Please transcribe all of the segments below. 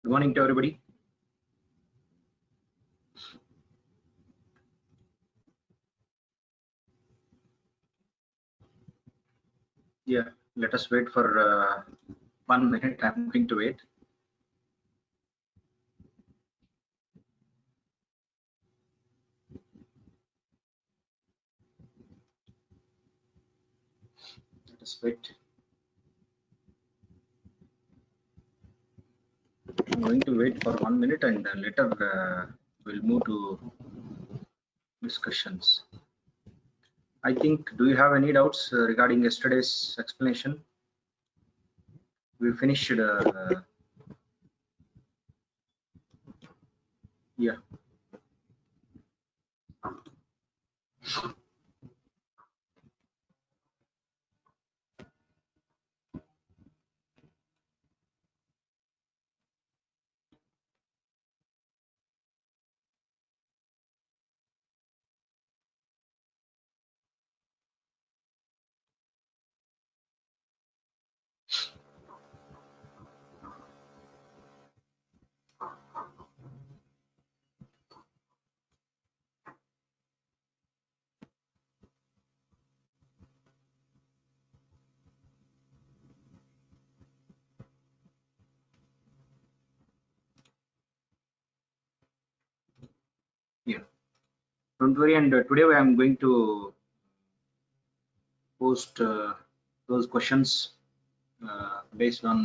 Good morning to everybody. Yeah, let us wait for 1 minute. I'm going to wait. Let us wait. I'm going to wait for 1 minute and later we'll move to discussions. I think, do you have any doubts regarding yesterday's explanation? We finished, yeah. Yeah, don't worry. And today I'm going to post those questions based on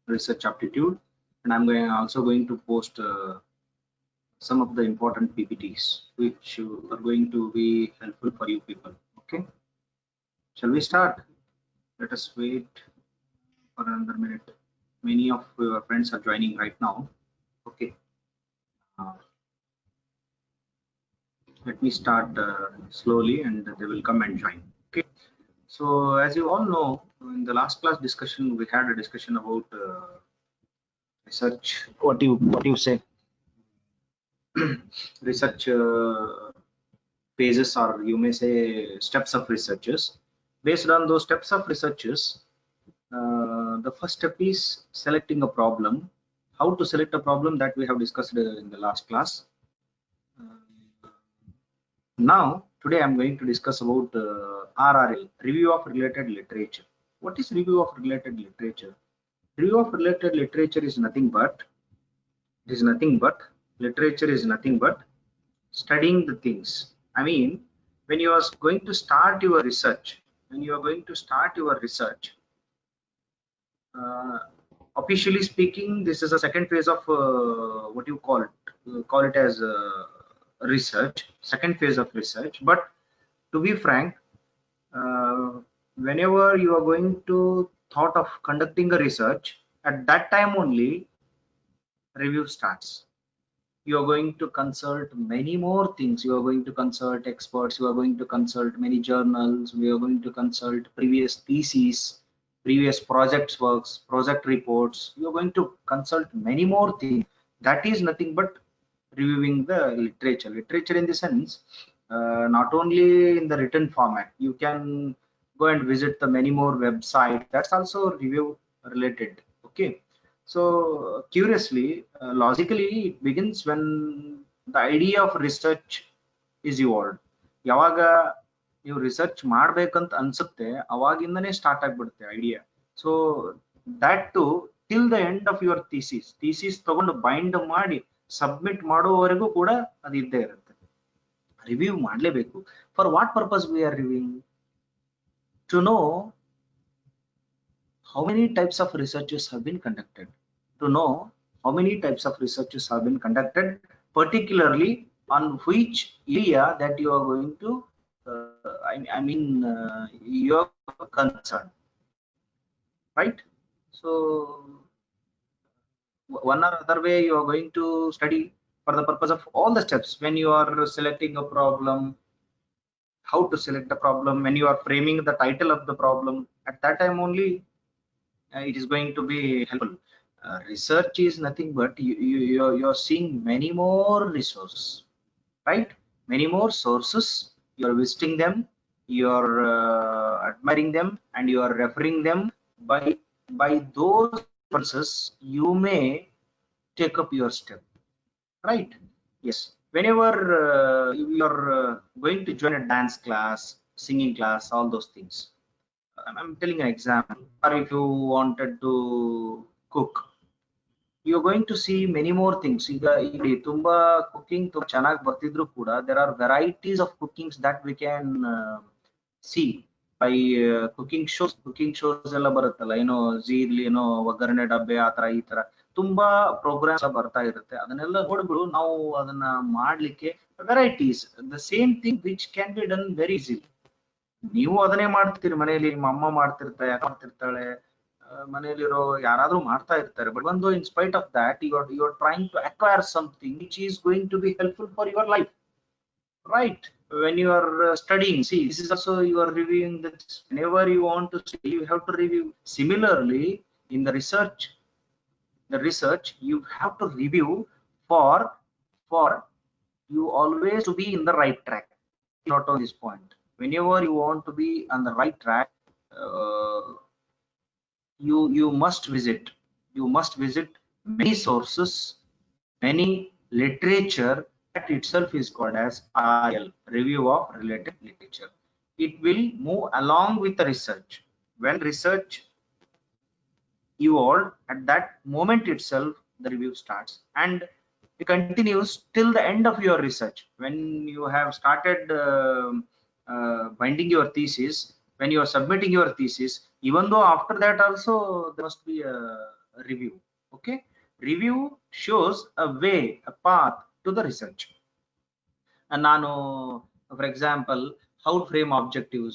research aptitude, and also going to post some of the important PPTs which are going to be helpful for you people. Okay, shall we start? Let us wait for another minute. Many of your friends are joining right now. Okay, uh, let me start slowly and they will come and join. Okay, so as you all know, in the last class discussion, we had a discussion about research. What you say? Research phases, or you may say steps of researchers. Based on those steps of researchers, the first step is selecting a problem. How to select a problem, that we have discussed in the last class. Now, today I'm going to discuss about RRL, review of related literature. What is review of related literature? Review of related literature is nothing but, literature is nothing but studying the things. I mean, when you are going to start your research, uh, officially speaking, this is a second phase of what you call it as research, second phase of research. But to be frank, uh, whenever you are going to thought of conducting a research, at that time only review starts. You are going to consult many more things. You are going to consult experts, you are going to consult many journals, we are going to consult previous theses, previous projects works, project reports. You are going to consult many more things. That is nothing but reviewing the literature in the sense, not only in the written format. You can go and visit the many more websites, that's also review related. Okay, so curiously, logically, it begins when the idea of research is evolved. ಯಾವಾಗ ನೀವು research ಮಾಡ್ಬೇಕಂತ ಅನ್ಸುತ್ತೆ ಅವಾಗಿಂದನೇ start ಆಗ್ಬಿಡುತ್ತೆ idea. So that to till the end of your thesis ತಗೊಂಡು bind ಮಾಡಿ submit ಮಾಡೋವರೆಗೂ ಕೂಡ ಅದು ಇದ್ದೇ ಇರುತ್ತೆ. ರಿವ್ಯೂ ಮಾಡಲೇಬೇಕು. For what purpose we are reviewing? To know how many types of researches have been conducted, to know how many types of researches have been conducted, particularly on which area that you are going to your concern, right? So one or other way you are going to study for the purpose of all the steps. When you are selecting a problem, how to select the problem, when you are framing the title of the problem, at that time only it is going to be helpful. Research is nothing but you're seeing many more resources, right? Many more sources. You're visiting them, you're admiring them, and you are referring them. By those references, you may take up your step, right? Yes. Whenever you are going to join a dance class, singing class, all those things. I'm telling an example. Or if you wanted to cook, you're going to see many more things. ಈಗ ಇಲ್ಲಿ ತುಂಬಾ cooking ತುಂಬಾ ಚೆನ್ನಾಗಿ ಬರ್ತಿದ್ರು ಕೂಡ there are varieties of cookings that we can see by cooking shows ಎಲ್ಲ ಬರುತ್ತಲ್ಲ, ಏನೋ ಜೀರ್ಲಿ ಏನೋ ಒಗ್ಗರಣೆ ಡಬ್ಬೆ ಆ ತರ ಈ ತರ ತುಂಬಾ ಪ್ರೋಗ್ರಾಮ್ಸ್ ಬರ್ತಾ ಇರುತ್ತೆ. ಅದನ್ನೆಲ್ಲ ನೋಡ್ಬಿಡು ನಾವು ಅದನ್ನ ಮಾಡ್ಲಿಕ್ಕೆ varieties the same thing which can be done very easily. ನೀವು ಅದನ್ನೇ ಮಾಡ್ತೀರಿ ಮನೆಯಲ್ಲಿ, ನಿಮ್ಮ ಅಮ್ಮ ಮಾಡ್ತಿರ್ತಾಳೆ, ಮನೆಯಲ್ಲಿರೋ ಯಾರಾದ್ರೂ ಮಾಡ್ತಾ ಇರ್ತಾರೆ. ಬಟ್ ಒಂದು in spite of that you are trying to acquire something which is going to be helpful for your life, right? When you are studying, see, this is also you are reviewing that. Whenever you want to study, you have to review. Similarly, in the research you have to review for you always to be in the right track. Not on this point, whenever you want to be on the right track, uh, you must visit many sources, many literature. That itself is called as RL, review of related literature. It will move along with the research. When research evolved, at that moment itself the review starts, and it continues till the end of your research. When you have started binding your thesis, when you are submitting your thesis, even though after that also there must be a review. Okay, review shows a way, a path to the research. And nano, for example, how to frame objectives.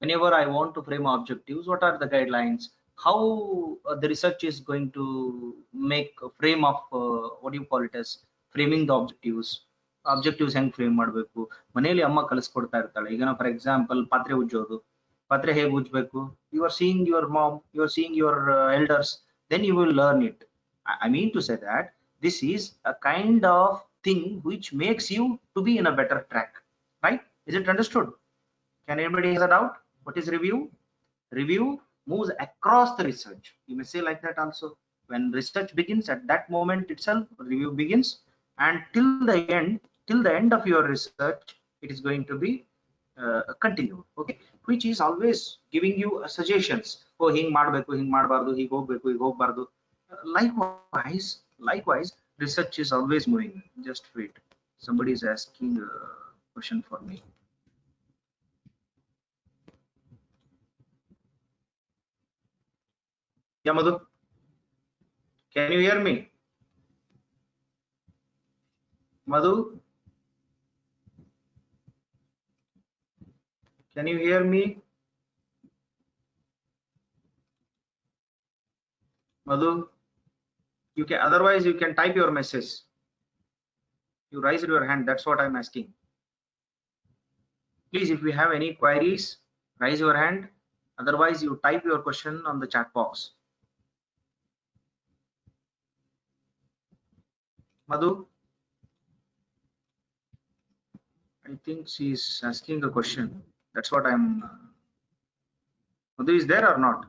Whenever I want to frame objectives, what are the guidelines, how the research is going to make a frame of what do you call it as framing the objectives ಹೆಂಗ್ frame ಮಾಡಬೇಕು. ಮನೆಯಲ್ಲಿ ಅಮ್ಮ ಕಲಿಸ್ಕೊಡ್ತಾ ಇರ್ತಾಳೆ. ಈಗ for example ಪಾತ್ರೆ ಉಜ್ಜೋದು, ಪಾತ್ರೆ ಹೇಗೆ ಉಜ್ಜಬೇಕು, you are seeing your mom, you are seeing your elders, then you will learn it. I mean to say that this is a kind of thing which makes you to be in a better track, right? Is it understood? Can anybody have a doubt? What is review? Review moves across the research. You may say like that also. When research begins, at that moment itself review begins, and till the end of your research it is going to be continued. Okay, which is always giving you suggestions. Oh, hing ಮಾಡಬೇಕು, ಹಿಂಗ್ ಮಾಡಬಾರದು, ಹೀಗೆ ಹೋಗ್ಬೇಕು, ಹೀಗೆ ಹೋಗಬಾರದು. Likewise research is always moving. Just wait, somebody is asking a question for me. Yeah, Madhu, can you hear me? Madhu, can you hear me? Madhu, you can, otherwise you can type your message. You raise your hand, that's what I'm asking. Please, if you have any queries, raise your hand. Otherwise you type your question on the chat box. Madhu, I think she's asking a question. That's what I'm Madhu is there or not?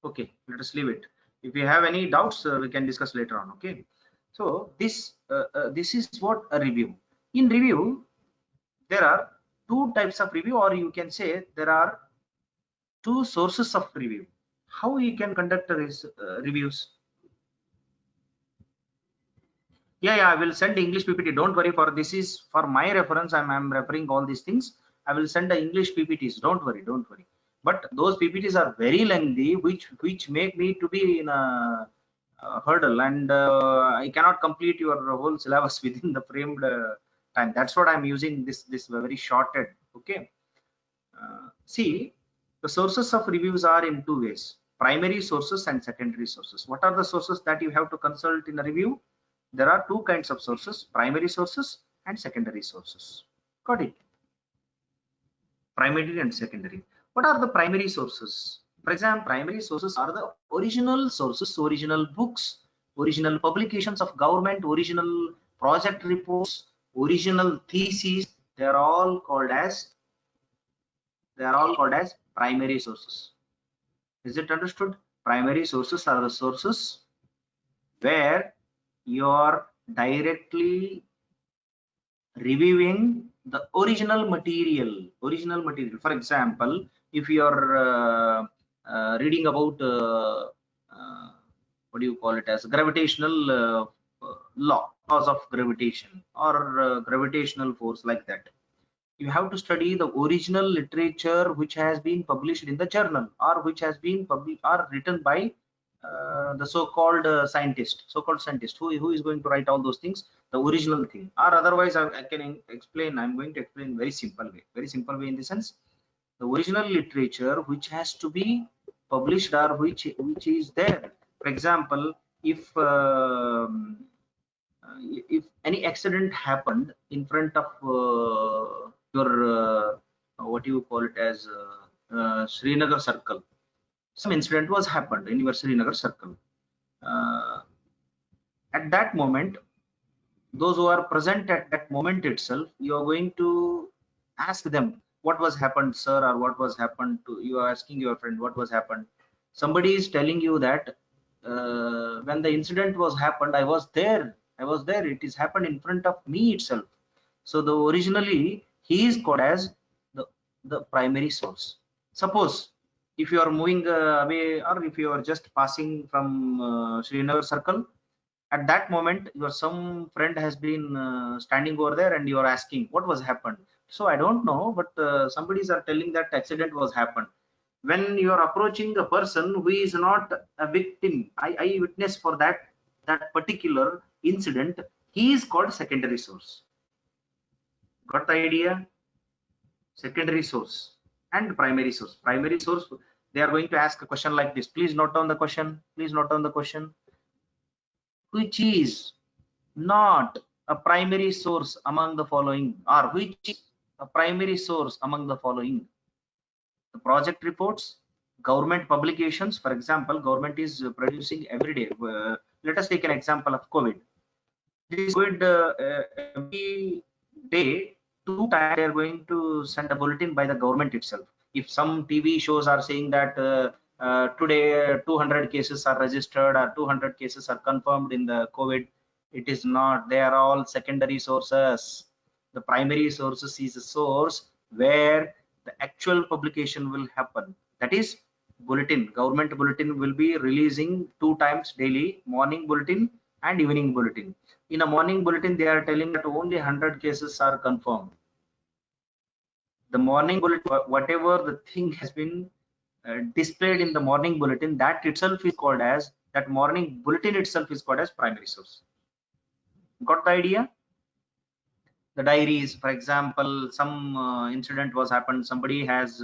Okay, let us leave it. If you have any doubts, we can discuss later on. Okay, so this is what a review. In review there are two types of review, or you can say there are two sources of review. How you can conduct reviews? Yeah, I will send English PPT. Don't worry, for this is for my reference. I'm referring all these things. I will send the English PPTs. Don't worry. But those PPTs are very lengthy, which make me to be in a hurdle, and I cannot complete your whole syllabus within the framed time. That's what I'm using this very shorted. Okay. See, the sources of reviews are in two ways: primary sources and secondary sources. What are the sources that you have to consult in a review? There are two kinds of sources: primary sources and secondary sources. Got it? Primary and secondary. What are the primary sources? For example, primary sources are the original sources, original books, original publications of government, original project reports, original theses. They are all called as primary sources. Is it understood? Primary sources are the sources where you are directly reviewing the original material. For example, if you are reading about what do you call it as gravitational laws of gravitation or gravitational force, like that, you have to study the original literature which has been published in the journal, or which has been published or written by the so-called scientist who is going to write all those things, the original thing. Or otherwise I can explain, I'm going to explain very simple way, in the sense, the original literature which has to be published, or which is there. For example, if any accident happened in front of your what do you call it as Srinagar circle, some incident was happened in your Srinagar circle. uh, at that moment, those who are present at that moment itself, you are going to ask them what was happened, sir, or what was happened to you. Are asking your friend what was happened. Somebody is telling you that when the incident was happened, I was there, it is happened in front of me itself. So the originally he is called as the the primary source. Suppose if you are moving away, or if you are just passing from Srinagar circle, at that moment your some friend has been standing over there, and you are asking what was happened. So I don't know, but somebody's are telling that accident was happened. When you are approaching a person who is not a victim, I witness for that particular incident, he is called secondary source. Got the idea? Secondary source and primary source. Primary source, they are going to ask a question like this. Please note down the question. Please note down the question. Which is not a primary source among the following, or which is a primary source among the following? The project reports, government publications. For example, government is producing every day. Let us take an example of COVID. This COVID, every day, 2 times they are going to send a bulletin by the government itself. If some TV shows are saying that today 200 cases are registered, or 200 cases are confirmed in the COVID, it is not. They are all secondary sources. The primary sources is a source where the actual publication will happen. That is bulletin. Government bulletin will be releasing 2 times daily: morning bulletin and evening bulletin. In a morning bulletin, they are telling that only 100 cases are confirmed. The morning bulletin, whatever the thing has been displayed in the morning bulletin, that itself is called as, that morning bulletin itself is called as primary source. Got the idea? The diaries, for example, some incident was happened, somebody has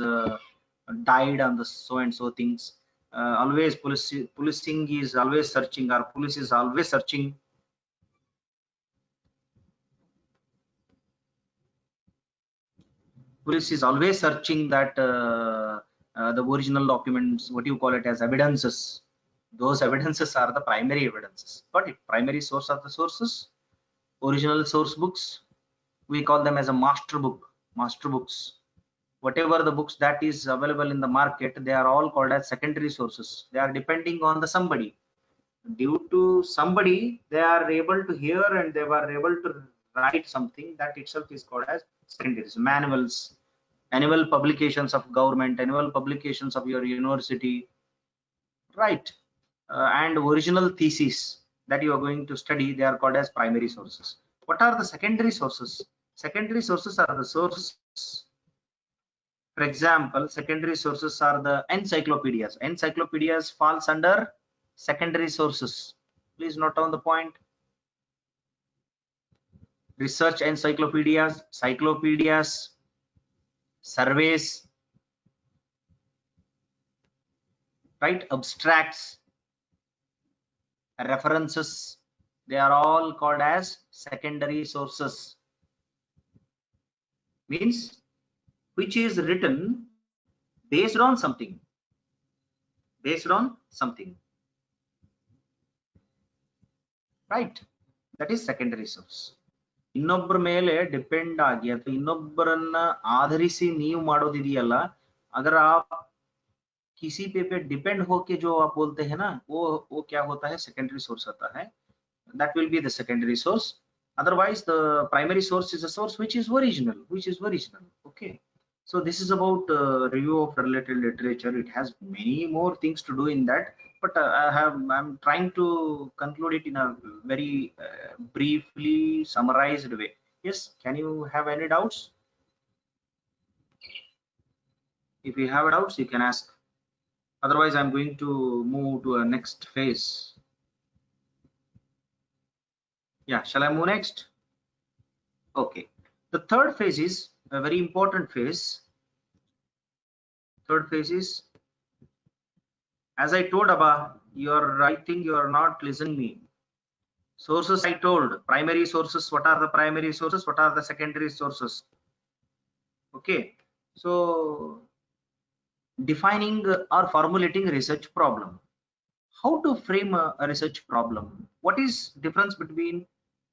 died on the so and so things. Always policing is always searching, or police is always searching. Police is always searching that the original documents, what you call it as evidences. Those evidences are the primary evidences. Got it? Primary source of the sources, original source books. We call them as a master book, master books. Whatever the books that is available in the market, they are all called as secondary sources. They are depending on the somebody. Due to somebody, they are able to hear and they were able to write something, that itself is called as secondaries. Manuals, annual publications of government, annual publications of your university, right? And original thesis that you are going to study, they are called as primary sources. What are the secondary sources? Secondary sources are the sources. For example, secondary sources are the encyclopedias. Encyclopedias falls under secondary sources. Please note down the point. Research encyclopedias, cyclopedias, surveys, right? Abstracts, references, they are all called as secondary sources. Means which is written based on something. Based on something. Right? That is secondary source. ಇನ್ನೊಬ್ಬರ ಮೇಲೆ depend ಆಗಿ ಅಥವಾ ಇನ್ನೊಬ್ಬರನ್ನ ಆಧರಿಸಿ ನೀವು ಮಾಡೋದಿದೆಯಲ್ಲ, ಅದರ किसी पे डिपेंड होके जो आप बोलते हैं ना, वो क्या होता है, सेकेंडरी सोर्स आता है. That will be the secondary source. Otherwise the primary source is a source which is original. Okay, so this is about review of related literature. It has many more things to do in that, but I'm trying to conclude it in a very briefly summarized way. Yes, can you have any doubts? If you have doubts, you can ask. Otherwise I'm going to move to a next phase. Yeah, shall I move next? Okay. The third phase is a very important phase. Third phase is, as I told Abba, I think you are not listening me. Sources I told, primary sources, what are the primary sources, what are the secondary sources? Okay. So defining or formulating a research problem. How to frame a research problem? What is difference between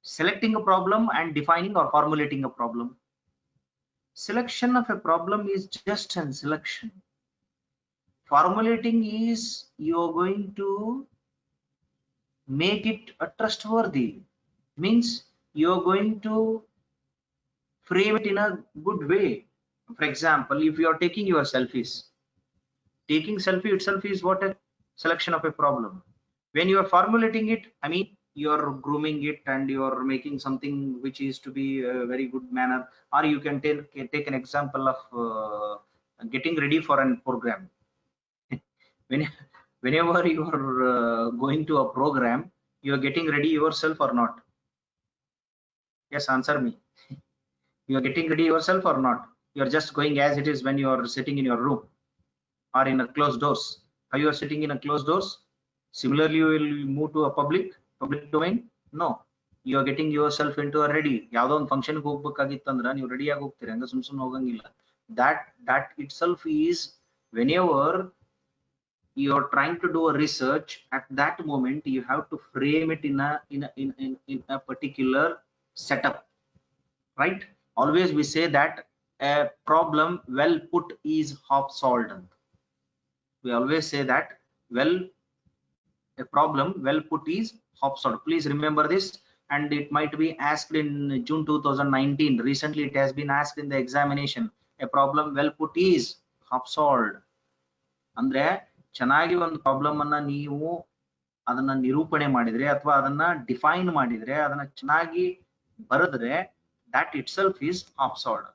selecting a problem and defining or formulating a problem? Selection of a problem is just an selection. Formulating is you're going to make it a trustworthy, means you're going to frame it in a good way. For example, if you are taking your selfies, taking selfie itself is what, a selection of a problem. When you are formulating it, I mean, you're grooming it and you're making something which is to be a very good manner. Or you can take an example of getting ready for a program. when Whenever you are going to a program, you are getting ready yourself or not? Yes, answer me. You are getting ready yourself or not? You are just going as it is when you are sitting in your room or in a closed doors. How you are sitting in a closed doors? Similarly, you will move to a public domain. No, you are getting yourself into a ready. ಯಾವುದೋ ಒಂದು ಫಂಕ್ಷನ್ಗೆ ಹೋಗ್ಬೇಕಾಗಿತ್ತಂದ್ರೆ ನೀವು ರೆಡಿಯಾಗಿ ಹೋಗ್ತೀರಿ, ಹಂಗ ಸುಮ್ ಹೋಗಂಗಿಲ್ಲ. That itself is, whenever you are trying to do a research, at that moment you have to frame it in a particular setup, right? Always we say that a problem well put is half solved. We always say that, well, a problem well put is half solved. Please remember this. And it might be asked in June 2019. Recently it has been asked in the examination. A problem well put is half solved. ಅಂದ್ರೆ ಚೆನ್ನಾಗಿ ಒಂದು problem ಅನ್ನ ನೀವು ಅದನ್ನ ನಿರೂಪಣೆ ಮಾಡಿದ್ರೆ ಅಥವಾ ಅದನ್ನ ಡಿಫೈನ್ ಮಾಡಿದ್ರೆ, ಅದನ್ನ ಚೆನ್ನಾಗಿ ಬರೆದ್ರೆ, that itself is half solved.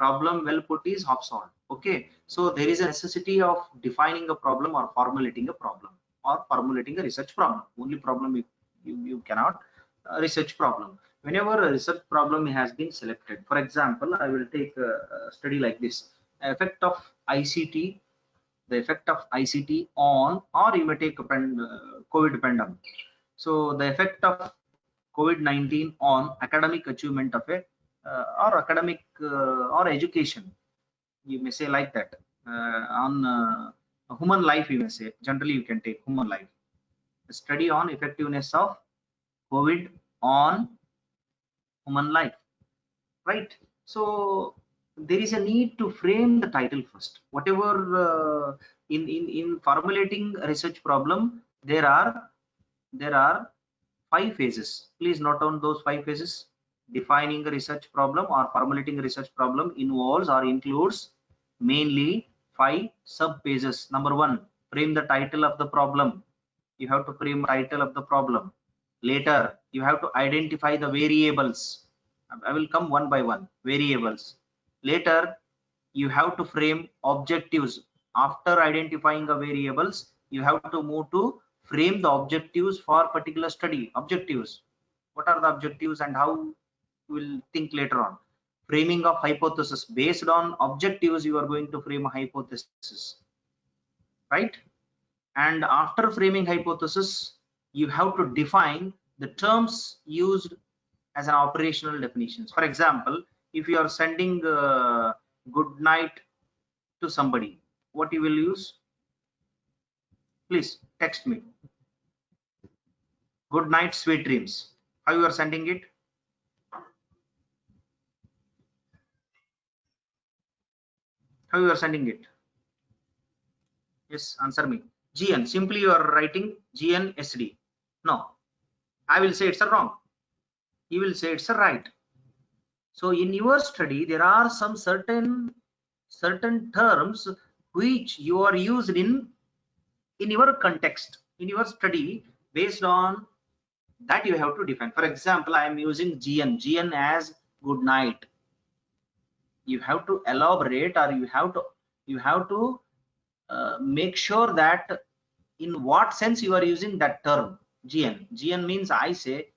Problem well put is half solved. Okay, so there is a necessity of defining a problem or formulating a problem or formulating a research problem. Only problem you cannot research problem. Whenever a research problem has been selected, for example, I will take a study like this: effect of ICT, the effect of ICT on, or you may take a COVID pandemic. So the effect of COVID-19 on academic achievement of a or academic or education, you may say like that. On human life, you may say, generally you can take human life. A study on effectiveness of COVID on human life, right? So there is a need to frame the title first. Whatever in formulating a research problem, there are 5 phases. Please note down those 5 phases. Defining a research problem or formulating a research problem involves or includes mainly 5 sub phases. Number 1, frame the title of the problem. You have to frame title of the problem. Later, you have to identify the variables. I will come one by one. Variables. Later, you have to frame objectives. After identifying the variables, you have to move to frame the objectives for particular study. Objectives, what are the objectives and how you will think later on. Framing of hypothesis. Based on objectives, you are going to frame a hypothesis, right? And after framing hypothesis, you have to define the terms used as an operational definitions. For example, if you are sending good night to somebody, what you will use? Please text me. Good night, sweet dreams. How you are sending it? How you are sending it? Yes, answer me. GN. Simply you are writing GNSD. No, I will say it's a wrong. You will say it's a right. So in your study, there are some certain terms which you are used in your context, in your study. Based on that, you have to define. For example, I am using GN as good night. You have to elaborate, or you have to make sure that in what sense you are using that term. GN means I say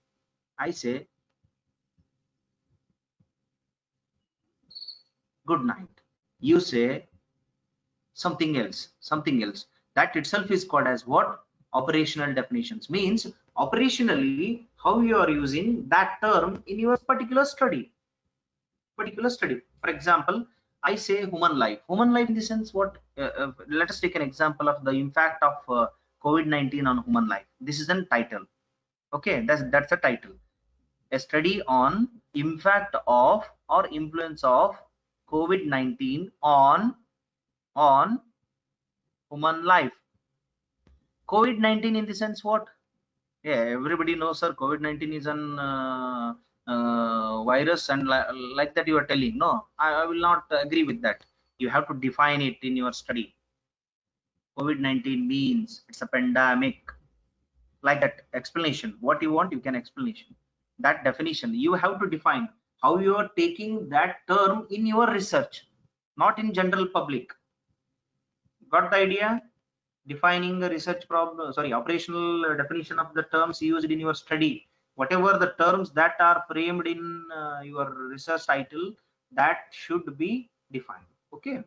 good night. You say something else. That itself is called as what? Operational definitions. Means operationally how you are using that term in your particular study. For example, I say human life in the sense what? Let us take an example of the impact of COVID-19 on human life. This is a title. Okay, that's a title. A study on impact of or influence of COVID-19 on human life. COVID-19 in the sense what? Yeah, everybody knows, sir. COVID-19 is an virus, and like that you are telling. No, I will not agree with that. You have to define it in your study. COVID-19 means it's a pandemic. Like that explanation. What you want, you can explanation. That definition you have to define how you are taking that term in your research, not in general public. Got the idea? Defining the research problem, sorry, operational definition of the terms used in your study. Whatever the terms that are framed in your research title, that should be defined. Okay,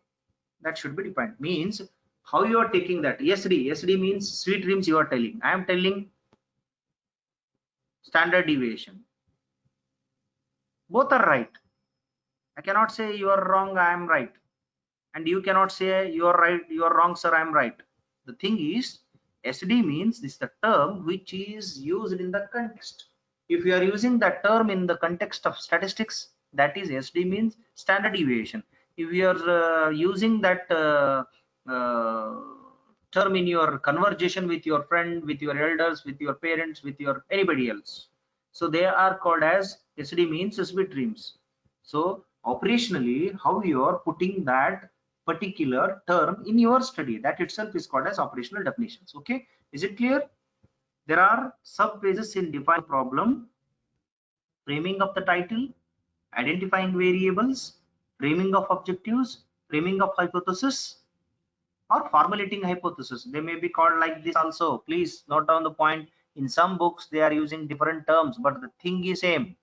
that should be defined. Means how you are taking that. SD means sweet dreams. You are telling, I am telling standard deviation. Both are right. I cannot say you are wrong, I am right, and you cannot say you are right, you are wrong, sir, I am right. The thing is, SD means this is the term which is used in the context. If you are using that term in the context of statistics, that is SD means standard deviation. If you are using that uh, term in your conversation with your friend, with your elders, with your parents, with your anybody else, so they are called as SD means sweet dreams. So operationally, how you are putting that particular term in your study, that itself is called as operational definitions. Okay, is it clear? There are sub phases in define problem: framing of the title, identifying variables, framing of objectives, framing of hypothesis, or formulating hypothesis. They may be called like this also. Please note down the point. In some books they are using different terms, but the thing is same.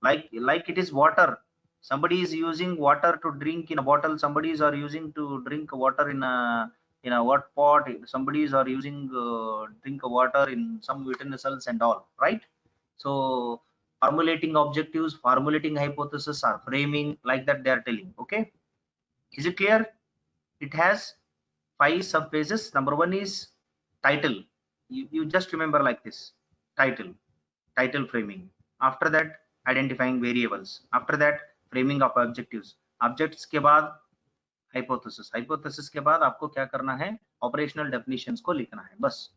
Like it is water. Somebody is using water to drink in a bottle, somebody's are using to drink water in a what pot, somebody's are using drink water in some utensils and all, right? So formulating objectives, formulating hypothesis, or framing, like that they are telling. Okay, is it clear? It has 5 sub phases. Number one is title. You just remember like this: title framing. After that, identifying variables. After that, framing of objectives. Objects के बाद hypothesis के बाद आपको क्या करना है? Operational definitions को लिखना है, बस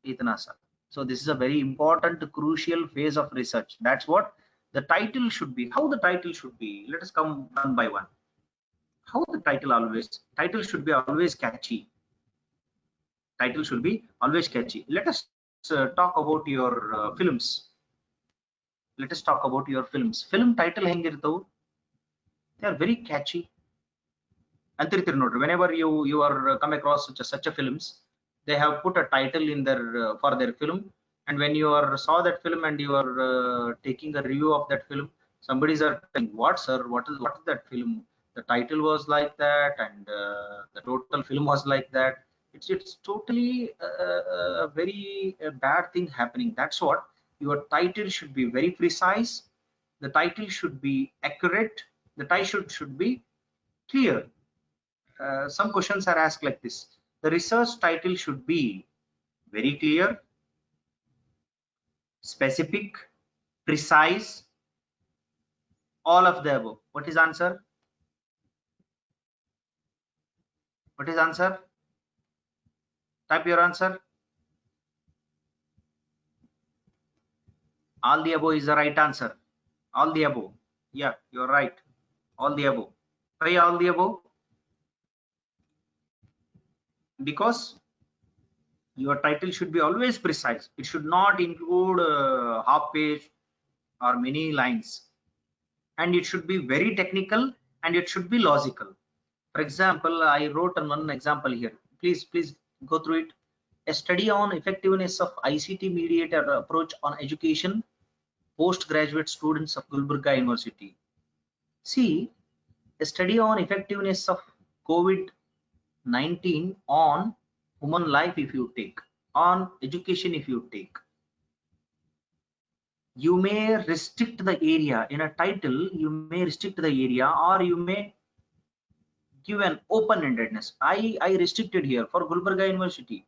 इतना सा. So this is a very important, crucial phase of research. That's what the title should be. How the title should be? Let us come one by one. How the title should be always catchy. Title should be always catchy. Let us talk about your films. Let us talk about your films. Film title ಹೆಂಗಿರ್ತವು? They are very catchy. ಅಂತಿರ್ತೀರಿ ನೋಡ್ರಿ, whenever you are come across such a films, they have put a title in their for their film, and when you are saw that film and you are taking a review of that film, somebody's are saying, what sir, what is that film? The title was like that, and the total film was like that. It's totally a very bad thing happening. That's what your title should be: very precise. The title should be accurate. The title should be clear. Some questions are asked like this: the research title should be very clear, specific, precise, all of the above. What is answer? What is answer? Type your answer. All the above is the right answer. All the above. Yeah, you're right. All the above. Why all the above? Because your title should be always precise. It should not include half page or many lines, and it should be very technical, and it should be logical. For example, I wrote one example here. Please go through it. A study on effectiveness of ICT mediated approach on education postgraduate students of Gulbarga University. See, a study on effectiveness of COVID-19 on human life if you take, on education if you take. You may restrict the area in a title, you may restrict the area, or you may give an open-endedness. I restricted here for Gulbarga University.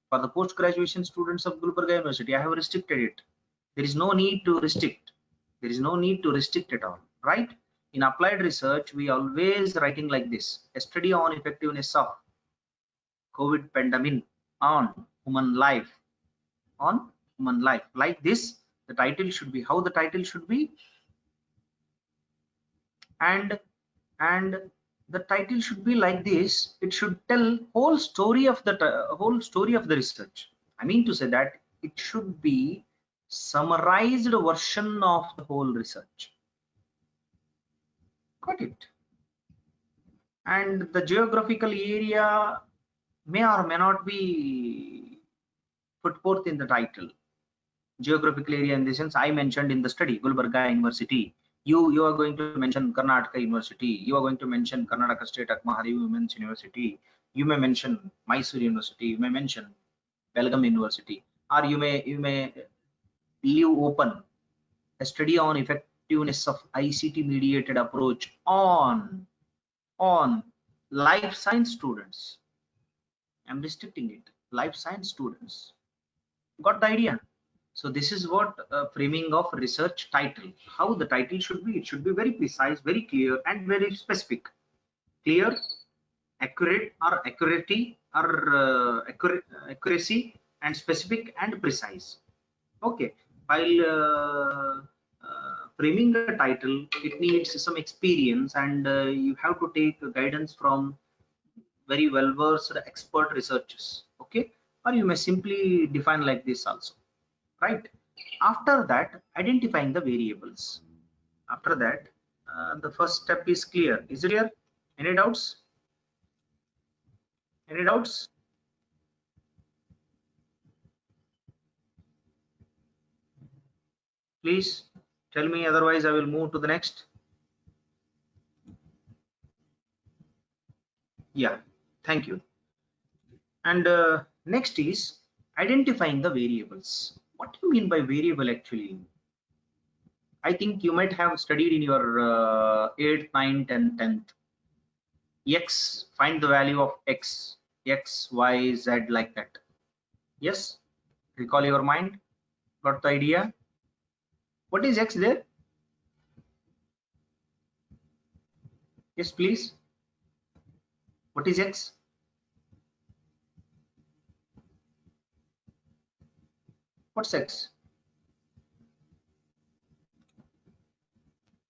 For the post-graduation students of Gulbarga University, I have restricted it. There is no need to restrict. There is no need to restrict at all, right? In applied research, we always writing like this: a study on effectiveness of COVID pandemic on human life, on human life. Like this, the title should be how the title should be, and the title should be like this. It should tell whole story of the research. I mean to say that it should be summarized version of the whole research. Got it? And the geographical area may or may not be put forth in the title. Geographical area in the sense I mentioned in the study, Gulbarga University. You are going to mention Karnataka University. You are going to mention Karnataka State Akmahadevi Women's University. You may mention Mysore University. You may mention Belgaum University, or you may leave open a study on effectiveness of ICT mediated approach on life science students. I'm restricting it. Life science students. Got the idea? So this is what framing of research title. How the title should be. It should be very precise, very clear, and very specific. Clear, accurate, or accuracy, or accuracy, and specific and precise. Okay. While framing a title, it needs some experience, and you have to take guidance from very well versed expert researchers. Okay, or you may simply define like this also, right? After that, identifying the variables. After that, the first step is clear. Is it clear? Any doubts? Any doubts? Please tell me, otherwise I will move to the next. Yeah, thank you. And next is identifying the variables. What do you mean by variable actually? I think you might have studied in your 8th, 9th, and 10th. X, find the value of X, Y, Z, like that. Yes, recall your mind. Got the idea? What is X there? Yes, please. What is X? What's X?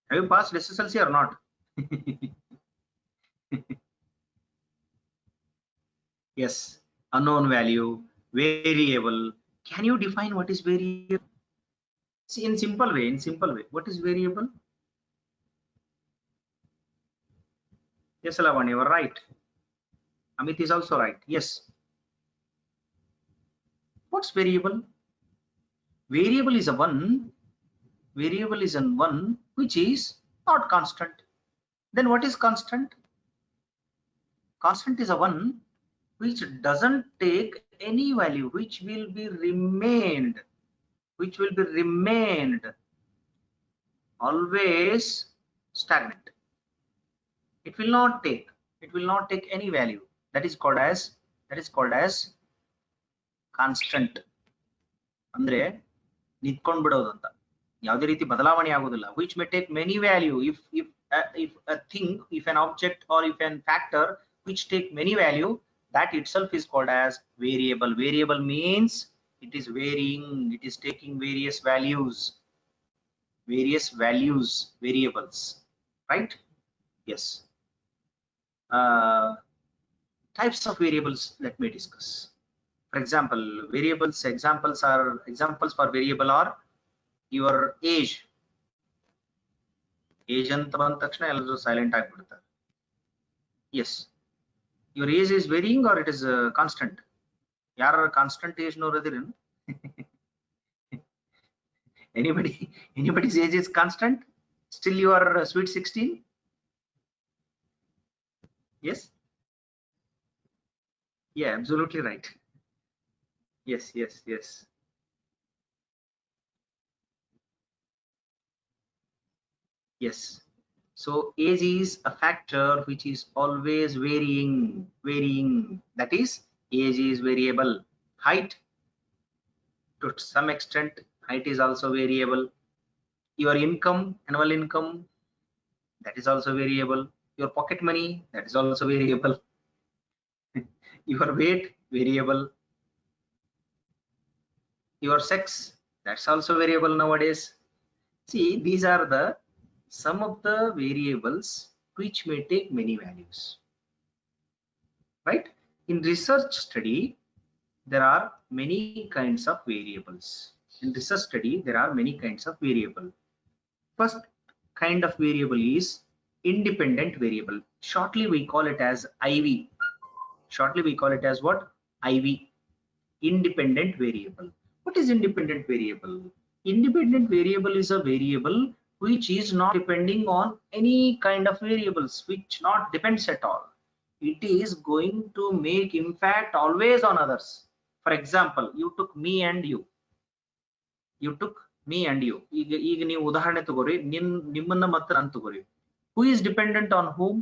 Have you passed SSLC or not? Yes, unknown value, variable. Can you define what is variable? See, in simple way, what is variable? Yes, Lavanya, you are right. Amit is also right. Yes. What's variable? Variable is a one which is not constant. Then what is constant? Constant is a one which doesn't take any value, which will be remained always stagnant. It will not take any value. That is called as constant. Andre ನಿಂತ್ಕೊಂಡು ಬಿಡೋದು ಅಂತ, ಯಾವುದೇ ರೀತಿ ಬದಲಾವಣೆ ಆಗೋದಿಲ್ಲ. Which may take many value. If a thing, if an object, or if an factor which take many value, that itself is called as variable. Variable means it is varying, it is taking various values, variables, right? Yes. uh, Types of variables, let me discuss. For example, examples for variable are your age ಅಂತ ಬಂದ ತಕ್ಷಣ ಎಲ್ಲರೂ silent ಆಗಿಬಿಡ್ತಾರೆ. Yes, your age is varying or it is constant? ಯಾರು constant age ನೋಡಿದಿರೇನು? anybody's age is constant? Still you are sweet 16? Yes, yeah, absolutely right. Yes, yes, yes. Yes, so age is a factor which is always varying. That is, age is variable. Height, to some extent, height is also variable. Your income, annual income, that is also variable. Your pocket money, that is also variable. Your weight, variable. Your sex, that's also variable nowadays. See, these are the some of the variables which may take many values, right? In research study, there are many kinds of variables. In research study, there are many kinds of variable. First kind of variable is independent variable. Shortly we call it as IV. Shortly we call it as what? IV. Independent variable. What is independent variable? Independent variable is a variable which is not depending on any kind of variables, which not depends at all. It is going to make impact always on others. For example, you took me and you. You took me and you. ಈಗ ನೀವು ಉದಾಹರಣೆ ತಗೋರಿ, ನಿಮ್ಮನ್ನ ಮತ್ತೆ ನಾನು ತಗೋರಿ. Who is dependent on whom?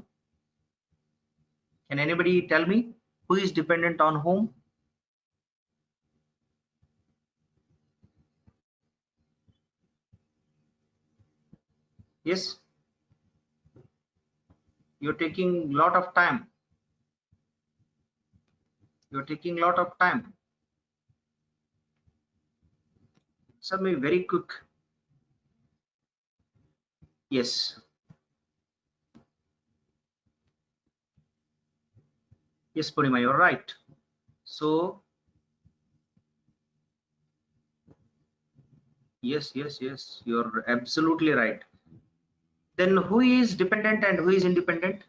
Can anybody tell me who is dependent on whom? Yes, you're taking lot of time. You're taking lot of time. Sir, me very quick. Yes. Yes, Purnima, you're right. So yes, you're absolutely right. Then who is dependent and who is independent?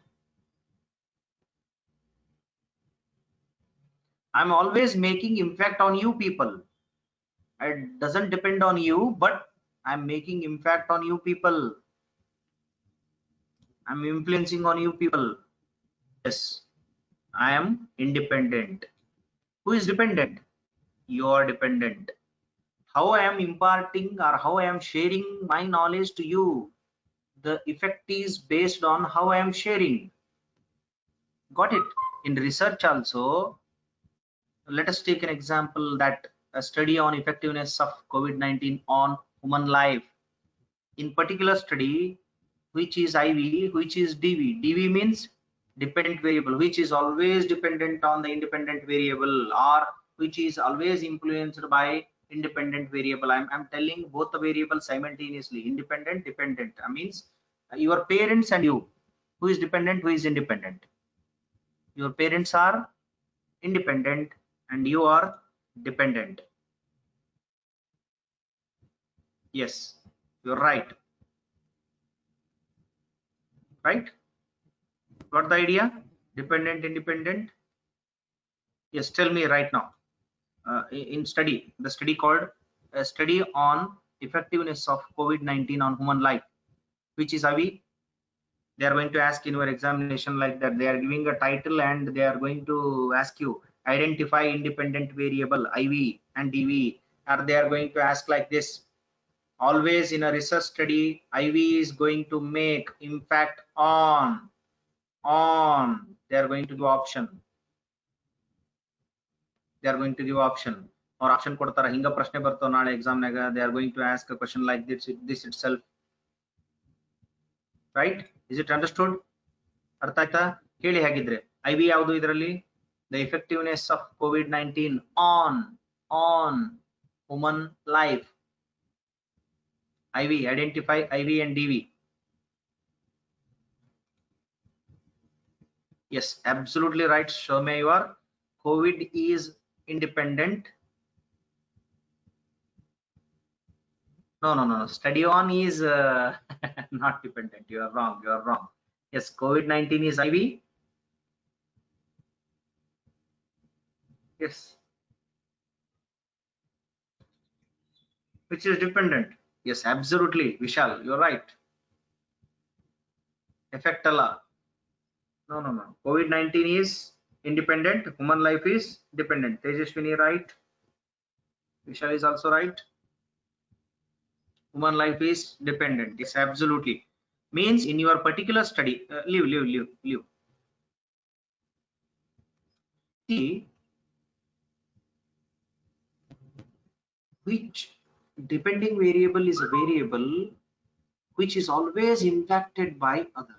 I'm always making impact on you people. It doesn't depend on you, but I'm making impact on you people. I'm influencing on you people. Yes, I am independent. Who is dependent? You are dependent. How I am imparting or how I am sharing my knowledge to you, the effect is based on how I am sharing. Got it? In research also, let us take an example, that a study on effectiveness of COVID-19 on human life. In particular study, which is IV, which is DV. DV means dependent variable, which is always dependent on the independent variable, or which is always influenced by independent variable. I'm telling both the variables simultaneously, independent, dependent. Means your parents and you. Who is dependent, who is independent? Your parents are independent and you are dependent. Yes, you're right. Right? Got the idea? Dependent, independent. Yes, tell me right now. In study, the study called a study on effectiveness of COVID-19 on human life, which is IV. They are going to ask in your examination like that. They are giving a title and they are going to ask you identify independent variable IV and DV, or they are going to ask like this. Always in a research study, IV is going to make impact on. They are going to do option. They are going to give option, or option ಕೊಡ್ತಾರ. ಹಿಂಗ ಪ್ರಶ್ನೆ ಬರ್ತಾವ ನಾಳೆ exam ನಾಗ. They are going to ask a question like this itself. Right? Is it understood? ಅರ್ಥ ಆಯ್ತಾ? ಹೇಳಿ ಹಾಗಿದ್ರೆ. IV ಯಾವುದು ಇದರಲ್ಲಿ? The effectiveness of COVID-19 on human life. IV, identify IV and DV. Yes, absolutely right, Shomya, you are. COVID is independent. No. Study on is not dependent. You are wrong. You are wrong. Yes, COVID-19 is IV. Yes, which is dependent. Yes, absolutely, Vishal, you're right. Effect Allah. No. COVID-19 is independent. Human life is dependent. Tejaswini, right? Vishal is also right. Human life is dependent. Yes, absolutely. Means in your particular study, leave. See, which depending variable is a variable which is always impacted by other,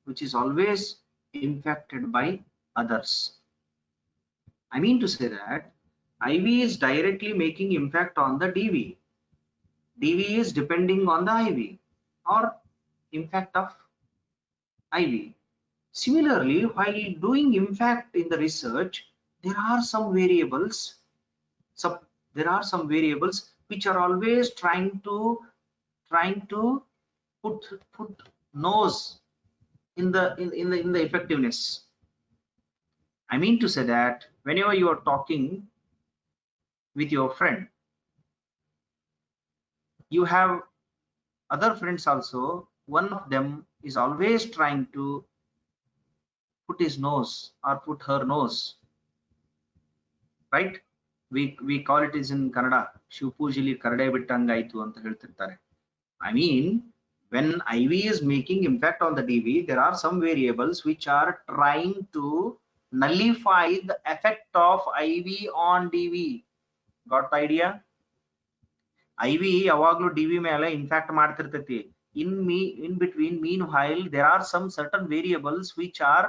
which is always impacted by others. I mean to say that IV is directly making impact on the DV. DV is depending on the IV or impact of IV. Similarly, while doing impact in the research, there are some variables. There are some variables which are always trying to put nose in the effectiveness. I mean to say that whenever you are talking with your friend, you have other friends also. One of them is always trying to put his nose or put her nose, right? We call it is in Kannada, Shivpujili Karade Bittangaitu anta heltirtare. I mean, when IV is making impact on the DV, there are some variables which are trying to nullify the effect of IV on DV. Got the idea? IV ಯಾವಾಗಲೂ DV ಮೇಲೆ impact ಮಾಡ್ತಿರ್ತೈತಿ. In between, meanwhile, there are some certain variables which are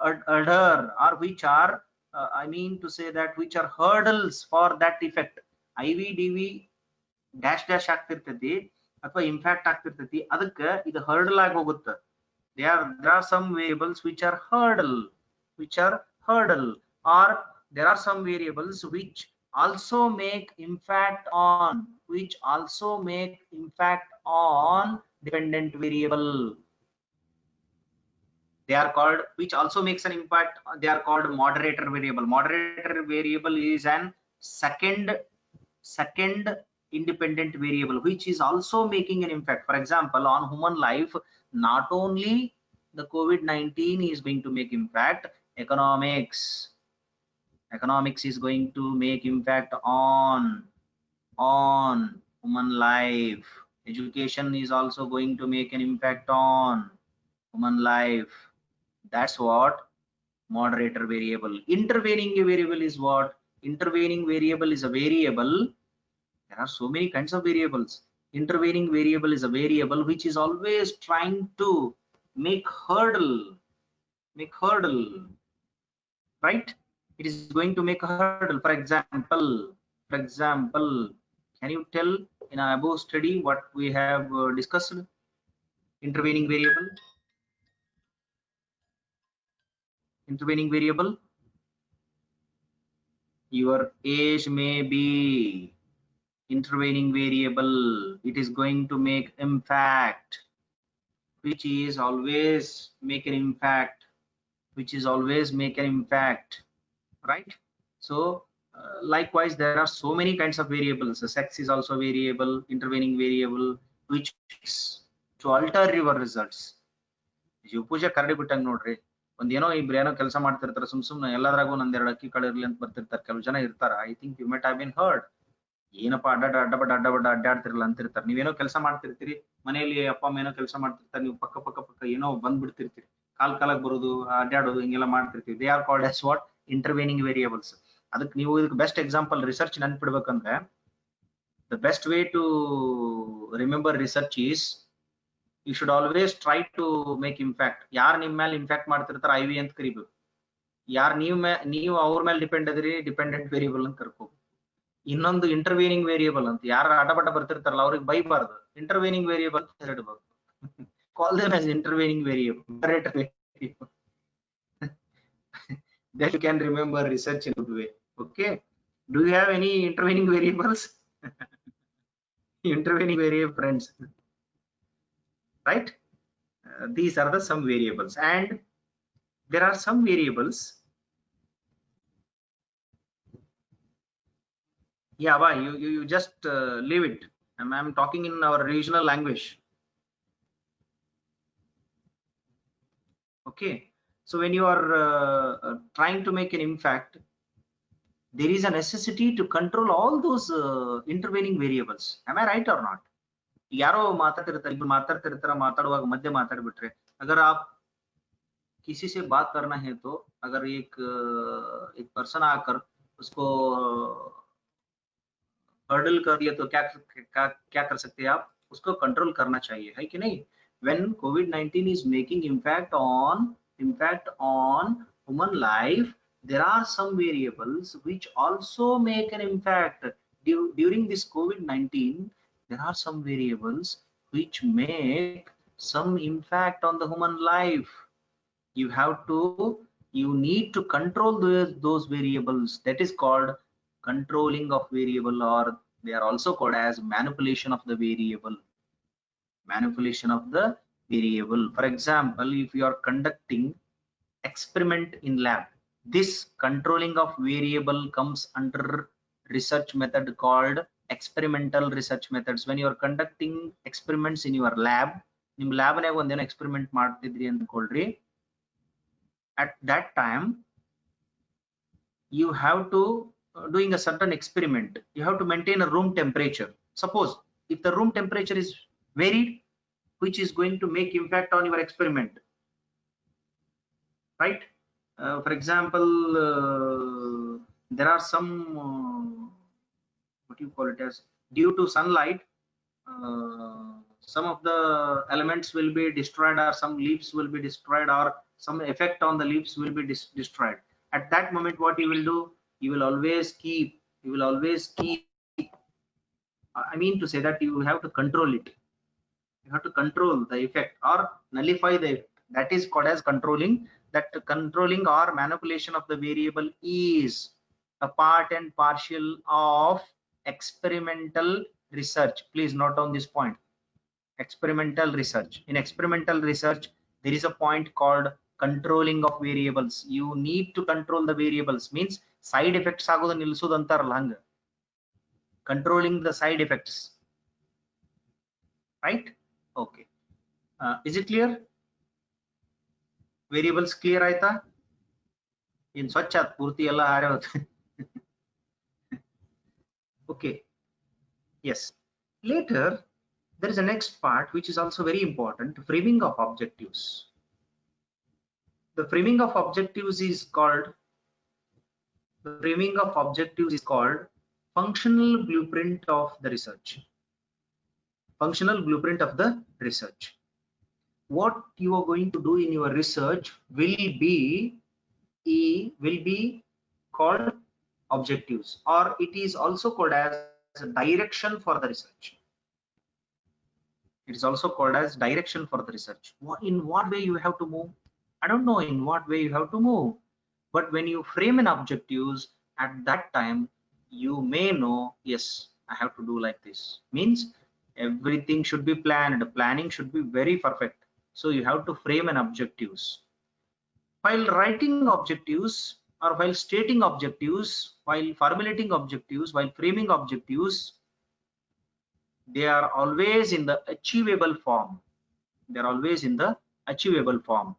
adhere or which are I mean to say that which are hurdles for that effect. IV DV dash ಆಗ್ತಿರ್ತೈತಿ ಅಥವಾ impact ಆಗ್ತಿರ್ತೈತಿ, ಅದಕ್ಕೆ ಇದು hurdle ಆಗಿ ಹೋಗುತ್ತೆ. There are some variables which are hurdle or there are some variables which also make impact on dependent variable. They are called, which also makes an impact, they are called moderator variable. Moderator variable is an second independent variable which is also making an impact. For example, on human life, not only the COVID-19 is going to make impact, economics is going to make impact on human life. Education is also going to make an impact on human life. That's what moderator variable. Intervening variable is what? Intervening variable is a variable. There are so many kinds of variables. Intervening variable is a variable which is always trying to make hurdle, right? It is going to make a hurdle. For example, can you tell in our above study what we have discussed? Intervening variable. Your age may be intervening variable. It is going to make impact, which is always make an impact, right? So likewise, there are so many kinds of variables. The sex is also variable, intervening variable, which to alter your results. ಶಿವಪೂಜೆ ಕರಡಿ ಬಿಟ್ಟಂಗ್ ನೋಡ್ರಿ, ಒಂದೇನೋ ಇಬ್ರೇನೋ ಕೆಲಸ ಮಾಡ್ತಿರ್ತಾರೆ, ಸುಮ್ನೆ ಎಲ್ಲದ್ರಾಗೂ ಒಂದೆರಡು ಅಕ್ಕಿ ಕಾಳು ಇರ್ಲಿ ಅಂತ ಬರ್ತಿರ್ತಾರೆ. ಕೆಲವು ಜನ ಇರ್ತಾರ, I think you met have been heard, ಏನಪ್ಪಾ ಅಡ್ಡಾಬಡ್ಡ ಅಡ್ಡಾಡ್ತಿರಲ್ಲ ಅಂತಿರ್ತಾರೆ. ನೀವೇನೋ ಕೆಲಸ ಮಾಡ್ತಿರ್ತೀರಿ, ಮನೆಯಲ್ಲಿ ಅಪ್ಪ ಅಮ್ಮ ಏನೋ ಕೆಲಸ ಮಾಡ್ತಿರ್ತಾರೆ, ನೀವು ಪಕ್ಕ ಏನೋ ಬಂದ್ಬಿಡ್ತಿರ್ತೀರಿ, ಕಾಲಕ್ಕೆ ಬರೋದು, ಅಡ್ಡಾಡೋದು, ಹಿಂಗೆಲ್ಲ ಮಾಡ್ತಿರ್ತೀವಿ. They are called as what? Intervening variables. ಅದಕ್ಕೆ ನೀವು ಇದಕ್ಕೆ ಬೆಸ್ಟ್ ಎಕ್ಸಾಂಪಲ್ ರಿಸರ್ಚ್ ನೆನ್ಪಿಡ್ಬೇಕಂದ್ರೆ, the best way to remember research is you should always try to make impact. ಯಾರು ನಿಮ್ಮ ಮೇಲೆ ಇಂಪ್ಯಾಕ್ಟ್ ಮಾಡ್ತಿರ್ತಾರೆ IV ಅಂತ ಕರಿಬೇಕು. ಯಾರು ನೀವು ಅವ್ರ ಮೇಲೆ ಡಿಪೆಂಡ್ ಅದ್ರಿ, ಡಿಪೆಂಡೆಂಟ್ ವೇರಿಯಬಲ್ ಅಂತ ಕರ್ಕೋ. ಇನ್ನೊಂದು ಇಂಟರ್ವೇನಿಂಗ್ ವೇರಿಯಬಲ್ ಅಂತ, ಯಾರು ಆಟಪಾಟ ಬರ್ತಿರ್ತಾರಲ್ಲ ಅವ್ರಿಗೆ ಬೈಬಾರ್ದು, ಇಂಟರ್ವೇನಿಂಗ್ ವೇರಿಯಬಲ್ ಅಂತ ಹೇಳಿಡ್ಬೇಕು. ಕಾಲ್ them as intervening variable, that you can remember research in a good way. Okay, do you have any intervening variables? Intervening variable, friends, right? These are the some variables, and there are some variables. Yeah, why you just leave it. I'm talking in our regional language. Okay, so when you are trying to make an impact, there is a necessity to control all those intervening variables. Am I right or not? यारो माताड़तिर्ತಾರೆ, इब्बರು ಮಾತಾಡ್ತಿರ್ತಾರೆ, ಮಾತಾಡುವಾಗ ಮಧ್ಯೆ ಮಾತಾಡ್ಬಿಟ್ರೆ, अगर आप किसी से बात करना है तो अगर एक पर्सन आकर उसको हर्डल कर दिया तो क्या कर सकते हैं आप, उसको कंट्रोल करना चाहिए, है कि नहीं? When COVID-19 is making impact on human life, there are some variables which also make an impact. During this COVID-19, there are some variables which make some impact on the human life. You need to control those variables. That is called controlling of variable, or they are also called as manipulation of the variable. Manipulation of the variable. For example, if you are conducting experiment in lab, this controlling of variable comes under research method called experimental research methods. When you are conducting experiments in your lab, nim lab naga ಒಂದೇನೋ experiment ಮಾಡ್ತಿದ್ರಿ ಅಂದ್ಕೊಳ್ರಿ, at that time you have to doing a certain experiment, you have to maintain a room temperature. Suppose if the room temperature is varied, which is going to make impact on your experiment, right? For example, there are some what you call it as, due to sunlight, some of the elements will be destroyed, or some leaves will be destroyed, or some effect on the leaves will be destroyed. At that moment, what you will do, you will always keep, I mean to say that you have to control it. You have to control the effect or nullify the effect. That is called as controlling. That controlling or manipulation of the variable is a part and parcel of experimental research. Please note down this point. Experimental research. In experimental research, there is a point called controlling of variables. You need to control the variables, means side effects ಆಗೋದು ನಿಲ್ಲಿಸೋದು ಅಂತಾರಲ್ಲ ಹಂಗ, controlling the side effects, right? Okay, is it clear? Variables clear ಆಯ್ತಾ? in ಸ್ವಚ್ಛ ಪೂರ್ತಿ ಎಲ್ಲ ಹಾರೆ ಹೋಯ್ತು. Okay, yes. Later there is a next part which is also very important, framing of objectives. The framing of objectives is called functional blueprint of the research. Functional blueprint of the research. What you are going to do in your research will be called objectives, or it is also called as a direction for the research. It is also called as direction for the research. In what way you have to move? I don't know in what way you have to move, but when you frame an objectives, at that time you may know, yes, I have to do like this. Means everything should be planned. Planning should be very perfect. So you have to frame an objectives. While writing objectives, or while stating objectives, while formulating objectives, while framing objectives, they are always in the achievable form. They are always in the achievable form.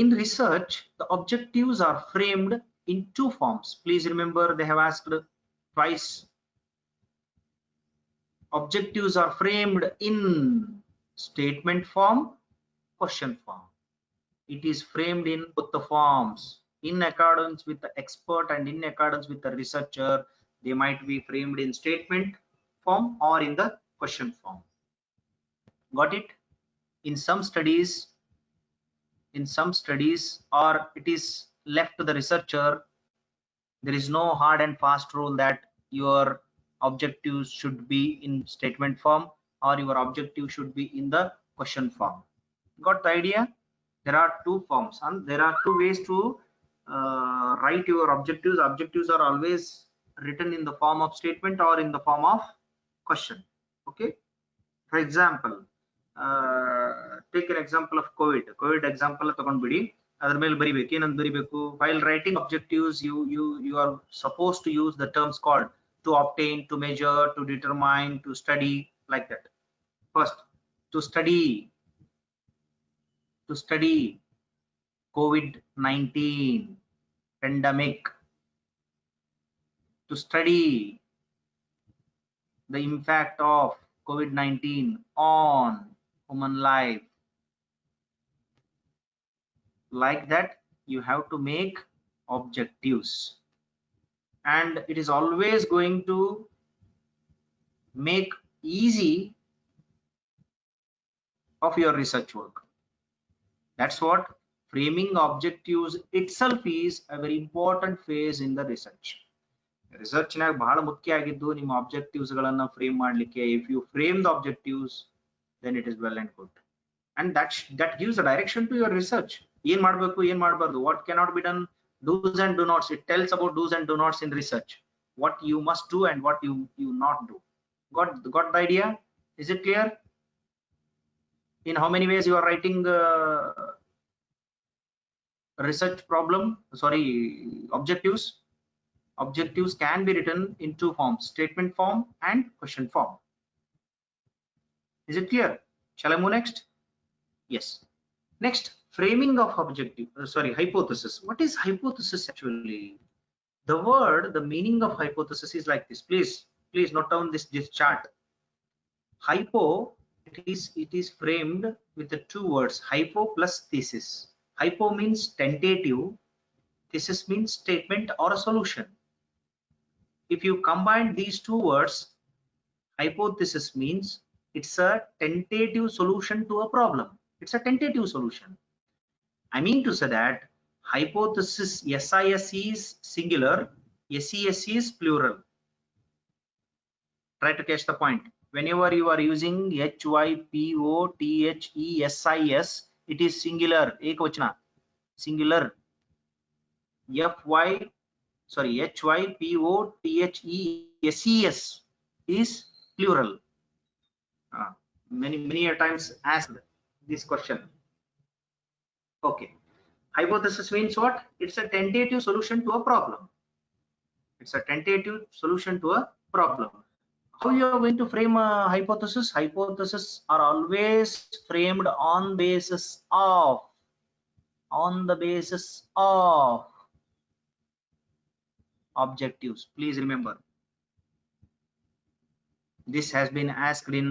In research, the objectives are framed in two forms. Please remember, they have asked twice. Objectives are framed in statement form, question form. It is framed in both the forms. In accordance with the expert and in accordance with the researcher, they might be framed in statement form or in the question form. Got it? In some studies, in some studies, or it is left to the researcher. There is no hard and fast rule that your objectives should be in statement form or your objective should be in the question form. Got the idea? There are two forms and there are two ways to write your objectives. Objectives are always written in the form of statement or in the form of question. Okay. For example, take an example of COVID example ತಗೊಂಡ್ಬಿಡಿ. ಅದರ ಮೇಲೆ ಬರಿಬೇಕು, ಏನಂತ ಬರಿಬೇಕು? While writing objectives, you are supposed to use the terms called to obtain, to measure, to determine, to study, like that. First, to study COVID-19 pandemic, to study the impact of COVID-19 on human life. Like that, you have to make objectives, and it is always going to make easy of your research work. That's what framing objectives itself is a very important phase in the research. Research ನಾಗ ಬಹಳ ಮುಖ್ಯ ಆಗಿದ್ದು ನಿಮ್ಮ objectives ಗಳನ್ನ frame ಮಾಡಲಿಕ್ಕೆ. If you frame the objectives, then it is well and good, and that gives a direction to your research. ಏನ್ ಮಾಡಬೇಕು, ಏನ್ ಮಾಡಬಾರದು, what cannot be done, do's and do nots. It tells about do's and do nots in research, what you must do and what you not do. Got the idea? Is it clear? In how many ways you are writing research problem, sorry, objectives? Objectives can be written in two forms, statement form and question form. Is it clear? Shall I move next? Yes. Next, framing of objective, hypothesis. What is hypothesis actually? The word, the meaning of hypothesis is like this. Please note down this chart. Hypo, it is framed with the two words, hypo plus thesis. Hypo means tentative, thesis means statement or a solution. If you combine these two words, hypothesis means it's a tentative solution to a problem. It's a tentative solution. I mean to say that hypothesis, SIS is singular, SES is plural. Try to catch the point. Whenever you are using HYPOTHESIS, it is singular, ekvachana, singular. HYPOTHESES is plural. Many times asked this question. Okay, hypothesis means what? It's a tentative solution to a problem. It's a tentative solution to a problem. How you are going to frame a hypothesis? Hypotheses are always framed on the basis of objectives. Please remember, this has been asked in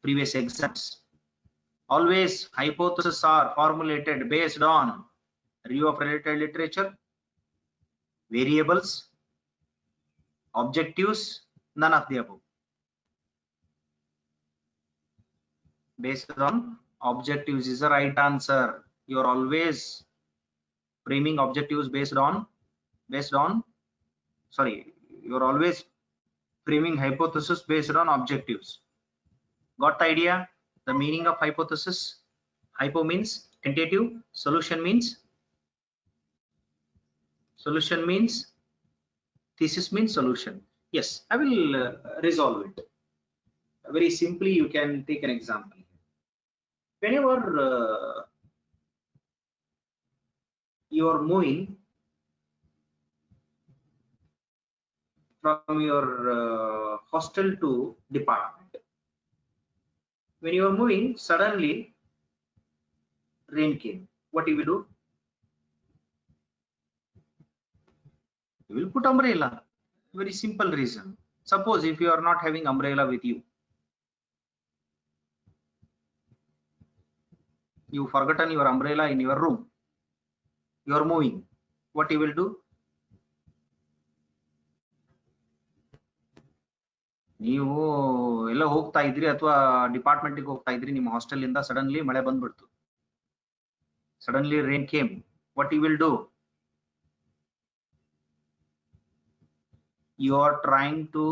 previous exams. Always hypotheses are formulated based on review of related literature, variables, objectives, none of the above. Based on objectives is the right answer. You are always framing objectives you are always framing hypothesis based on objectives. Got the idea? The meaning of hypothesis? Hypo means tentative, solution means thesis means solution. Yes, I will resolve it. Very simply, you can take an example. Whenever you are moving from your hostel to department, when you are moving, suddenly rain came. What you will do? You will put umbrella. Very simple reason. Suppose if you are not having umbrella with you, you forgotten your umbrella in your room, you are moving, what you will do? ನೀವು ಎಲ್ಲ ಹೋಗ್ತಾ ಇದ್ರಿ ಅಥವಾ department ಗೆ ಹೋಗ್ತಾ ಇದ್ರಿ, ನಿಮ್ಮ hostel ಇಂದ ಸಡನ್ಲಿ ಮಳೆ ಬಂದ್ಬಿಡ್ತು. Suddenly rain came. What you will do? You are trying to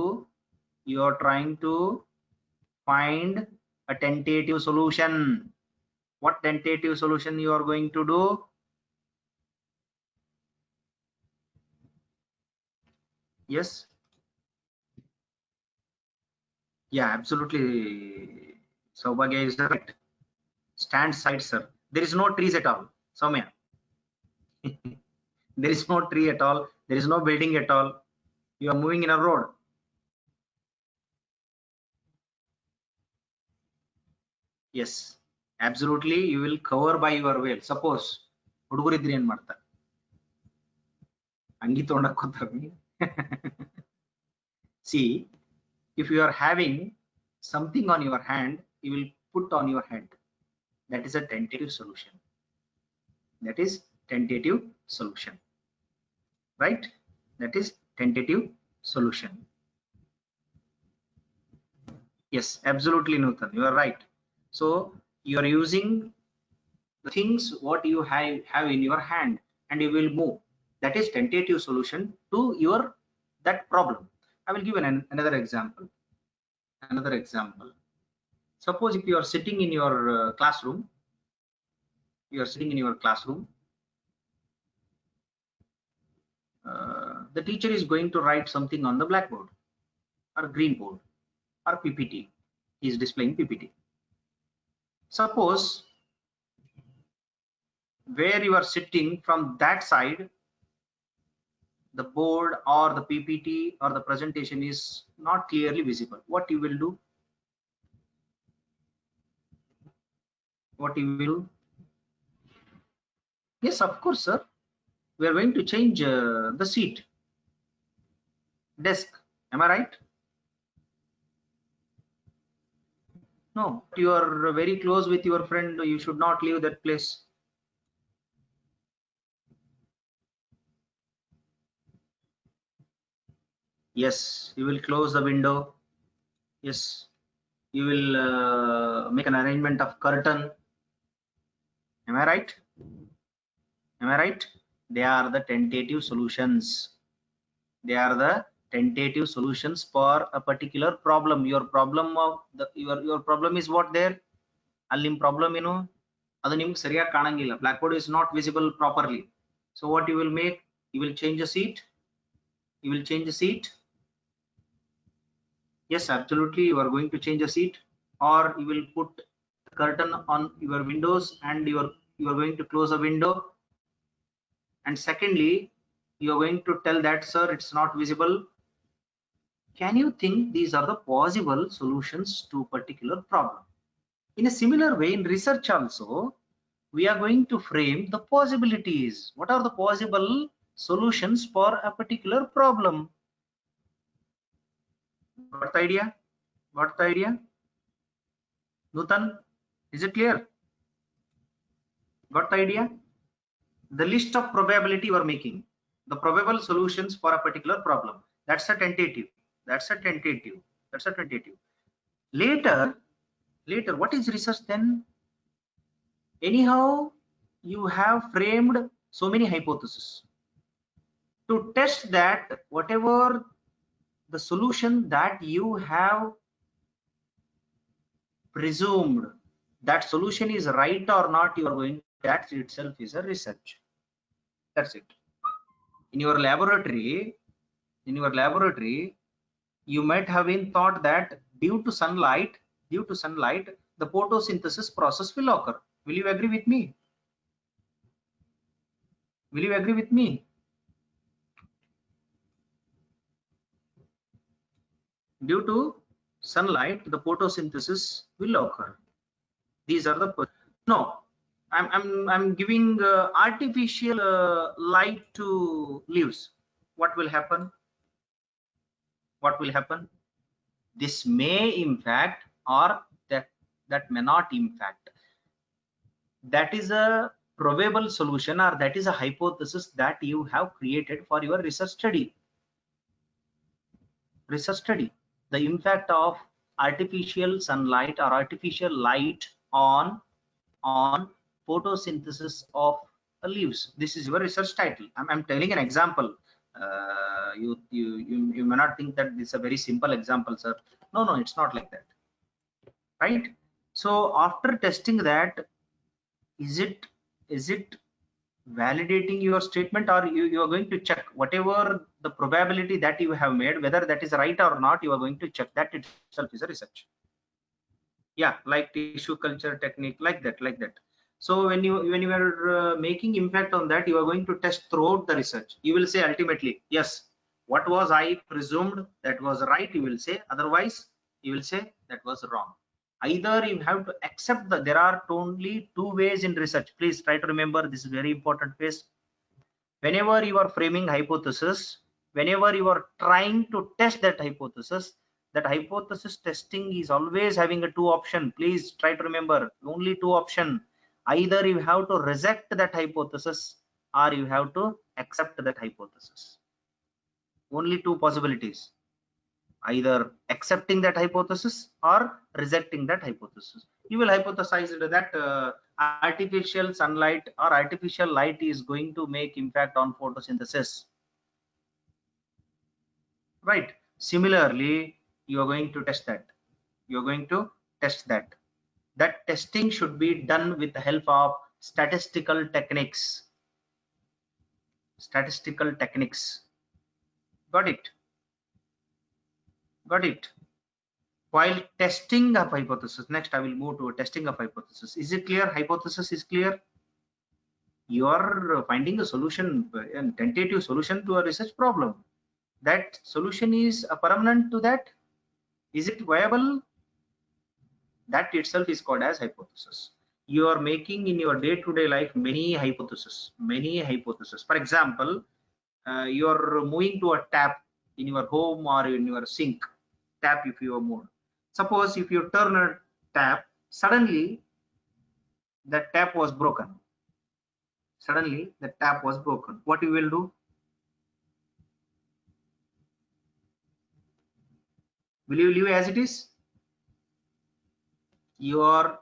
find a tentative solution. What tentative solution you are going to do? Yes. Yeah, absolutely. Saubhagya is right. Stand side, sir. There is no trees at all. Soumya. There is no tree at all. There is no building at all. You are moving in a road. Yes. Absolutely. You will cover by your veil. Suppose ಹುಡುಗರಿದ್ರೆ ಏನ್ ಮಾಡ್ತಾರೆ? ಅಂಗಿ ತಗೊಂಡಕ್ ಹೋಗ್ತಾರೆ. See, if you are having something on your hand, you will put on your head. That is a tentative solution. That is tentative solution. Right? That is tentative solution. Yes, absolutely, Nutan. You are right. So you are using the things what you have in your hand and you will move. That is tentative solution to your that problem. I will give another example. Another example. Suppose if you are sitting in your classroom, you are sitting in your classroom. The teacher is going to write something on the blackboard or green board or PPT. He is displaying PPT. Suppose where you are sitting from that side, the board or the PPT or the presentation is not clearly visible. What you will do? What you will? Yes, of course, sir. We are going to change the seat, desk. Am I right? No, you are very close with your friend. You should not leave that place. Yes, you will close the window. Yes, you will make an arrangement of curtain. Am I right? Am I right? They are the tentative solutions. They are the tentative solutions for a particular problem. Your problem of your problem is what there? ಅಲ್ಲಿ ನಿಮ್ಮ problem ಏನು? ಅದು ನಿಮ್ಗೆ ಸರಿಯಾಗಿ ಕಾಣಂಗಿಲ್ಲ. Blackboard is not visible properly. So what you will make? You will change the seat. You will change the seat. Yes, absolutely. You are going to change the seat, or you will put the curtain on your windows and you are going to close the window. And secondly, you are going to tell that, sir, it's not visible. Can you think these are the possible solutions to a particular problem? In a similar way, in research also, we are going to frame the possibilities. What are the possible solutions for a particular problem? Got the idea? Got the idea? Nutan, is it clear? Got the idea? The list of probability you are making, the probable solutions for a particular problem. That's a tentative. That's a tentative. That's a tentative. Later, what is research then? Anyhow, you have framed so many hypotheses to test that whatever the solution that you have presumed, that solution is right or not, you are going, that itself is a research. That's it. In your laboratory, you might have been thought that due to sunlight, the photosynthesis process will occur. Will you agree with me? Will you agree with me? Due to sunlight, the photosynthesis will occur. These are the no. I'm giving artificial light to leaves. What will happen? What will happen? This may impact, or that may not impact. That is a probable solution, or that is a hypothesis that you have created for your research study. The impact of artificial sunlight or artificial light on photosynthesis of leaves. This is your research title. I'm telling an example. You may not think that this is a very simple example, sir. No, it's not like that, right? So after testing that, is it validating your statement, or you are going to check whatever the probability that you have made, whether that is right or not, you are going to check. That itself is a research. Yeah, like tissue culture technique, like that. So when you are making impact on that, you are going to test throughout the research. You will say ultimately, yes, what was I presumed, that was right, you will say. Otherwise you will say that was wrong. Either you have to accept that there are only two ways in research. Please try to remember, this is very important phase. Whenever you are framing hypothesis, whenever you are trying to test that hypothesis testing is always having a two option. Please try to remember, only two option. Either you have to reject that hypothesis, or you have to accept that hypothesis. Only two possibilities, either accepting that hypothesis or rejecting that hypothesis. You will hypothesize that artificial sunlight or artificial light is going to make impact on photosynthesis, right? Similarly, you are going to test that. You are going to test that. That testing should be done with the help of statistical techniques. Statistical techniques. Got it? Got it? While testing of hypothesis, next I will move to testing of hypothesis. Is it clear? Hypothesis is clear. You are finding a solution, a tentative solution to a research problem. That solution is a permanent to that. Is it viable? That itself is called as hypothesis. You are making in your day-to-day life many hypotheses. For example, you are moving to a tap in your home or in your sink tap. If you are moved, suppose if you turn a tap, suddenly the tap was broken. What you will do? Will you leave as it is? You are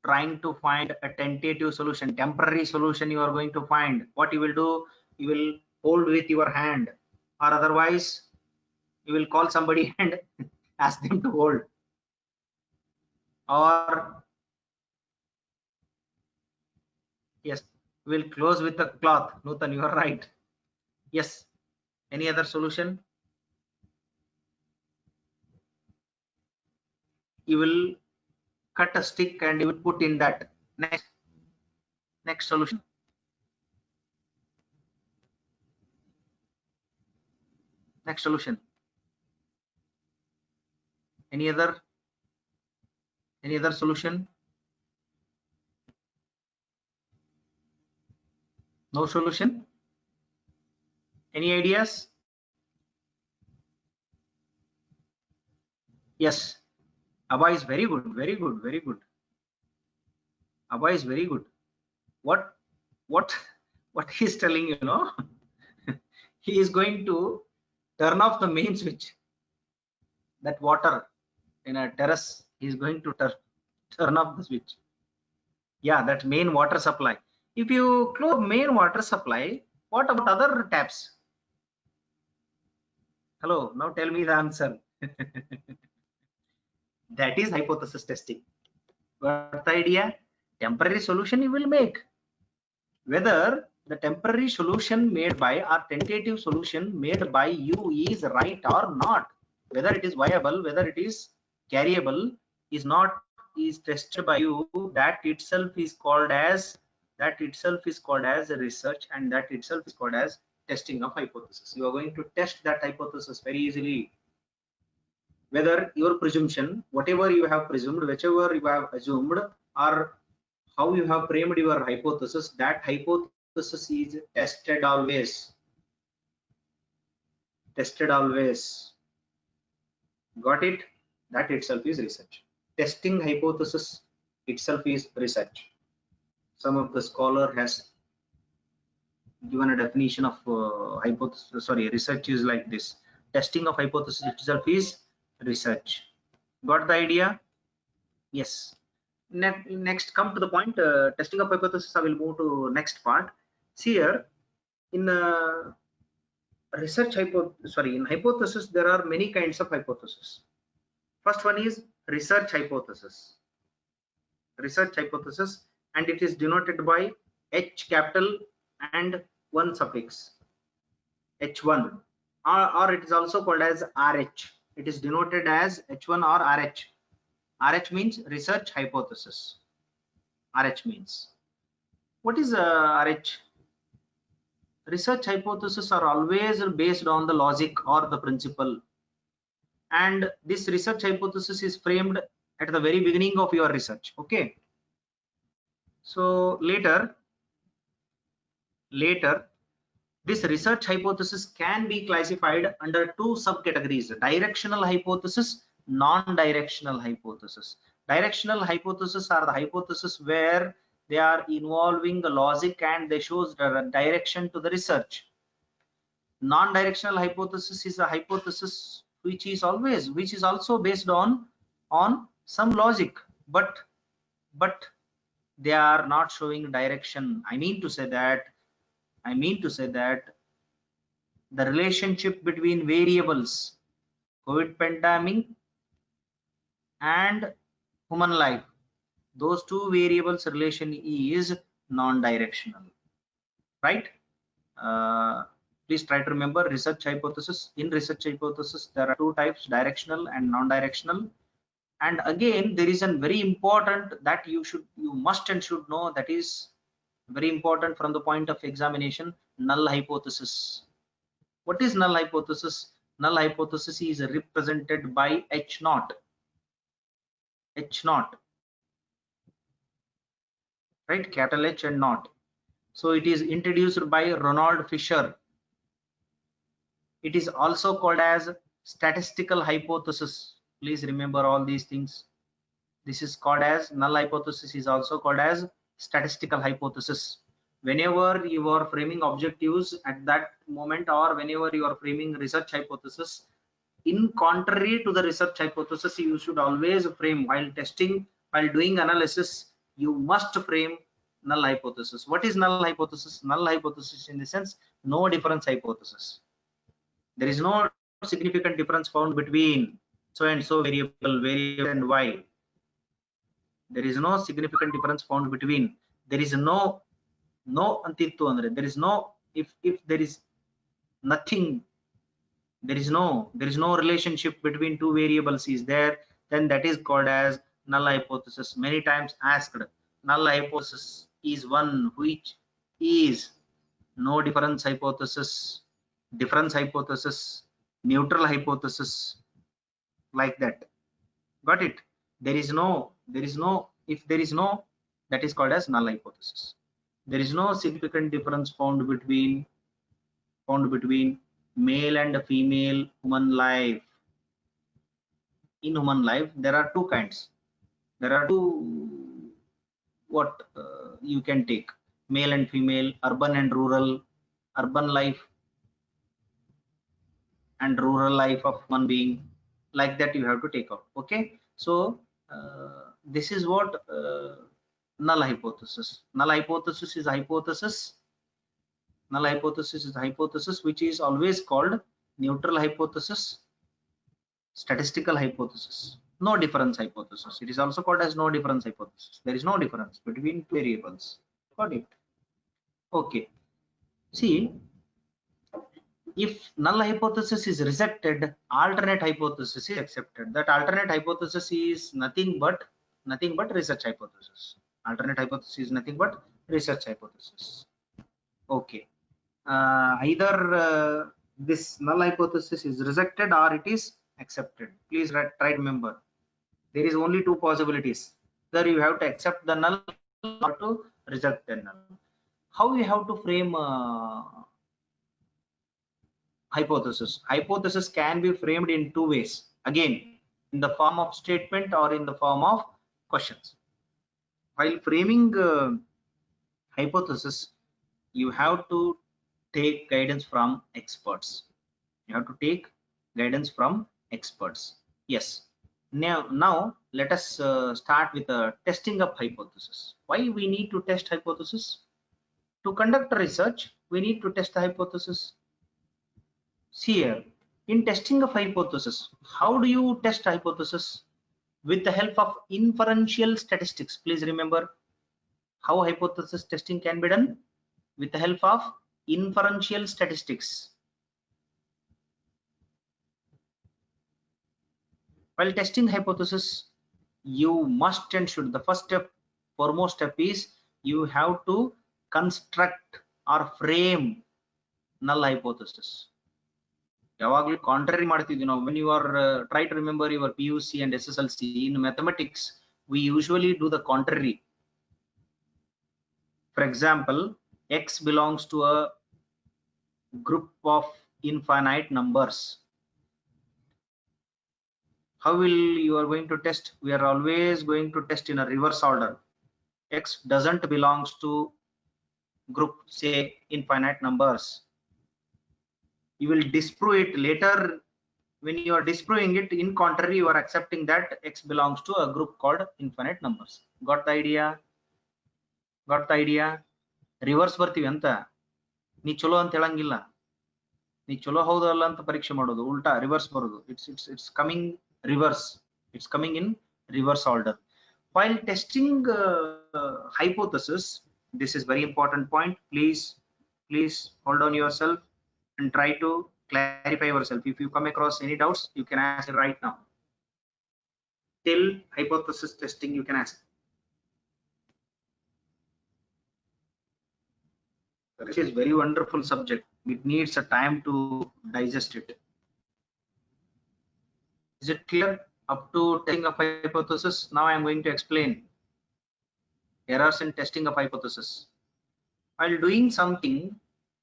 trying to find a tentative solution, temporary solution. You are going to find. What you will do? You will hold with your hand, or otherwise you will call somebody and ask them to hold, or yes, we'll close with a cloth. Nutan, you are right. Yes. Any other solution? You will cut a stick and you will put in that. Next solution. Next solution. Any other solution? No solution? Any ideas? Yes. Abha is very good. Abha is very good. What he is telling, you know, he is going to turn off the main switch. That water in a terrace, he is going to turn off the switch. Yeah, that main water supply. If you close main water supply, what about other taps? Hello, now tell me the answer. That is hypothesis testing. What's the idea? Temporary solution you will make. Whether the temporary solution made by or tentative solution made by you is right or not, whether it is viable, whether it is carryable, is tested by you, that itself is called as a research, and that itself is called as testing of hypothesis. You are going to test that hypothesis very easily. Whether your presumption, whatever you have presumed, whichever you have assumed, or how you have framed your hypothesis, that hypothesis is tested always. Got it? That itself is research. Testing hypothesis itself is research. Some of the scholar has given a definition of research is like this. Testing of hypothesis itself is research. Got the idea? Yes. Next, come to the point, testing of hypothesis. I will move to next part. See here, in in hypothesis, there are many kinds of hypothesis. First one is research hypothesis. Research hypothesis, and it is denoted by H capital and one suffix H1, or it is also called as RH. It is denoted as H1 or RH. RH means research hypothesis. RH means, what is RH? Research hypotheses are always based on the logic or the principle, and this research hypothesis is framed at the very beginning of your research. Okay, so later this research hypothesis can be classified under two subcategories: directional hypothesis, non-directional hypothesis. Directional hypothesis are the hypothesis where they are involving the logic and they shows the direction to the research. Non-directional hypothesis is a hypothesis which is also based on some logic, but they are not showing direction. I mean to say that the relationship between variables, COVID pandemic and human life, those two variables relation is non-directional, right? Please try to remember research hypothesis. In research hypothesis, there are two types: directional and non-directional. And again, there is a very important that you must and should know, that is very important from the point of examination: null hypothesis. What is null hypothesis? Null hypothesis is represented by H naught, right? Capital H and naught. So it is introduced by Ronald Fisher. It is also called as statistical hypothesis. Please remember all these things. This is called as null hypothesis, is also called as statistical hypothesis. Whenever you are framing objectives at that moment, or whenever you are framing research hypothesis, in contrary to the research hypothesis, you should always frame, while testing, while doing analysis, you must frame null hypothesis. What is null hypothesis? Null hypothesis in the sense no difference hypothesis. There is no significant difference found between so and so variable and y. There is no significant difference found between. There is no antittu andre. There is no, if there is nothing, there is no relationship between two variables is there, then that is called as null hypothesis. Many times asked, null hypothesis is one which is no difference hypothesis, difference hypothesis, neutral hypothesis, like that. Got it? There is no, if there is no, that is called as null hypothesis. There is no significant difference found between male and female human life. In human life, there are two kinds. There are two, what you can take: male and female, urban and rural, urban life and rural life of one being, like that you have to take out. Okay, so this is what null hypothesis. Null hypothesis is hypothesis which is always called neutral hypothesis, statistical hypothesis, no difference hypothesis. It is also called as no difference hypothesis. There is no difference between variables. Got it? Okay, see, if null hypothesis is rejected, alternate hypothesis is accepted. That alternate hypothesis is nothing but research hypothesis. Alternate hypothesis is nothing but research hypothesis. Okay, either this null hypothesis is rejected or it is accepted. Please try to remember, there is only two possibilities: either you have to accept the null or to reject the null. How you have to frame hypothesis? Hypothesis can be framed in two ways, again in the form of statement or in the form of questions. While framing hypothesis, you have to take guidance from experts. You have to take guidance from experts. Yes. Now let us start with a testing of hypothesis. Why we need to test hypothesis? To conduct a research, we need to test the hypothesis. See here, in testing of hypothesis, how do you test hypothesis? With the help of inferential statistics. Please remember how hypothesis testing can be done with the help of inferential statistics. While testing hypothesis, you must and should, the first step, foremost step is you have to construct or frame null hypothesis. ಯಾವಾಗಲೂ contrary ಮಾಡ್ತಿದ್ವಿ ನಾವು. When you are try to remember your PUC and SSLC in mathematics, we usually do the contrary. For example, x belongs to a group of infinite numbers. How will you are going to test? We are always going to test in a reverse order. X doesn't belongs to group, say, infinite numbers. You will disprove it later. When you are disproving it, in contrary, you are accepting that x belongs to a group called infinite numbers. Got the idea? Got the idea? Reverse ಬರ್ತೀವಿ ಅಂತ ನೀ ಚಲೋ ಅಂತ ಹೇಳಂಗಿಲ್ಲ, ನೀ ಚಲೋ ಹೌದಲ್ಲ ಅಂತ ಪರೀಕ್ಷೆ ಮಾಡೋದು, ಉಲ್ಟಾ ರಿವರ್ಸ್ ಬರೋದು. It's coming reverse. It's coming in reverse order. While testing hypothesis, this is very important point. Please hold on yourself and try to clarify yourself. If you come across any doubts, you can ask right now. Till hypothesis testing, you can ask. This is very wonderful subject. It needs a time to digest it. Is it clear up to testing of hypothesis? Now I am going to explain errors in testing of hypothesis. While doing something,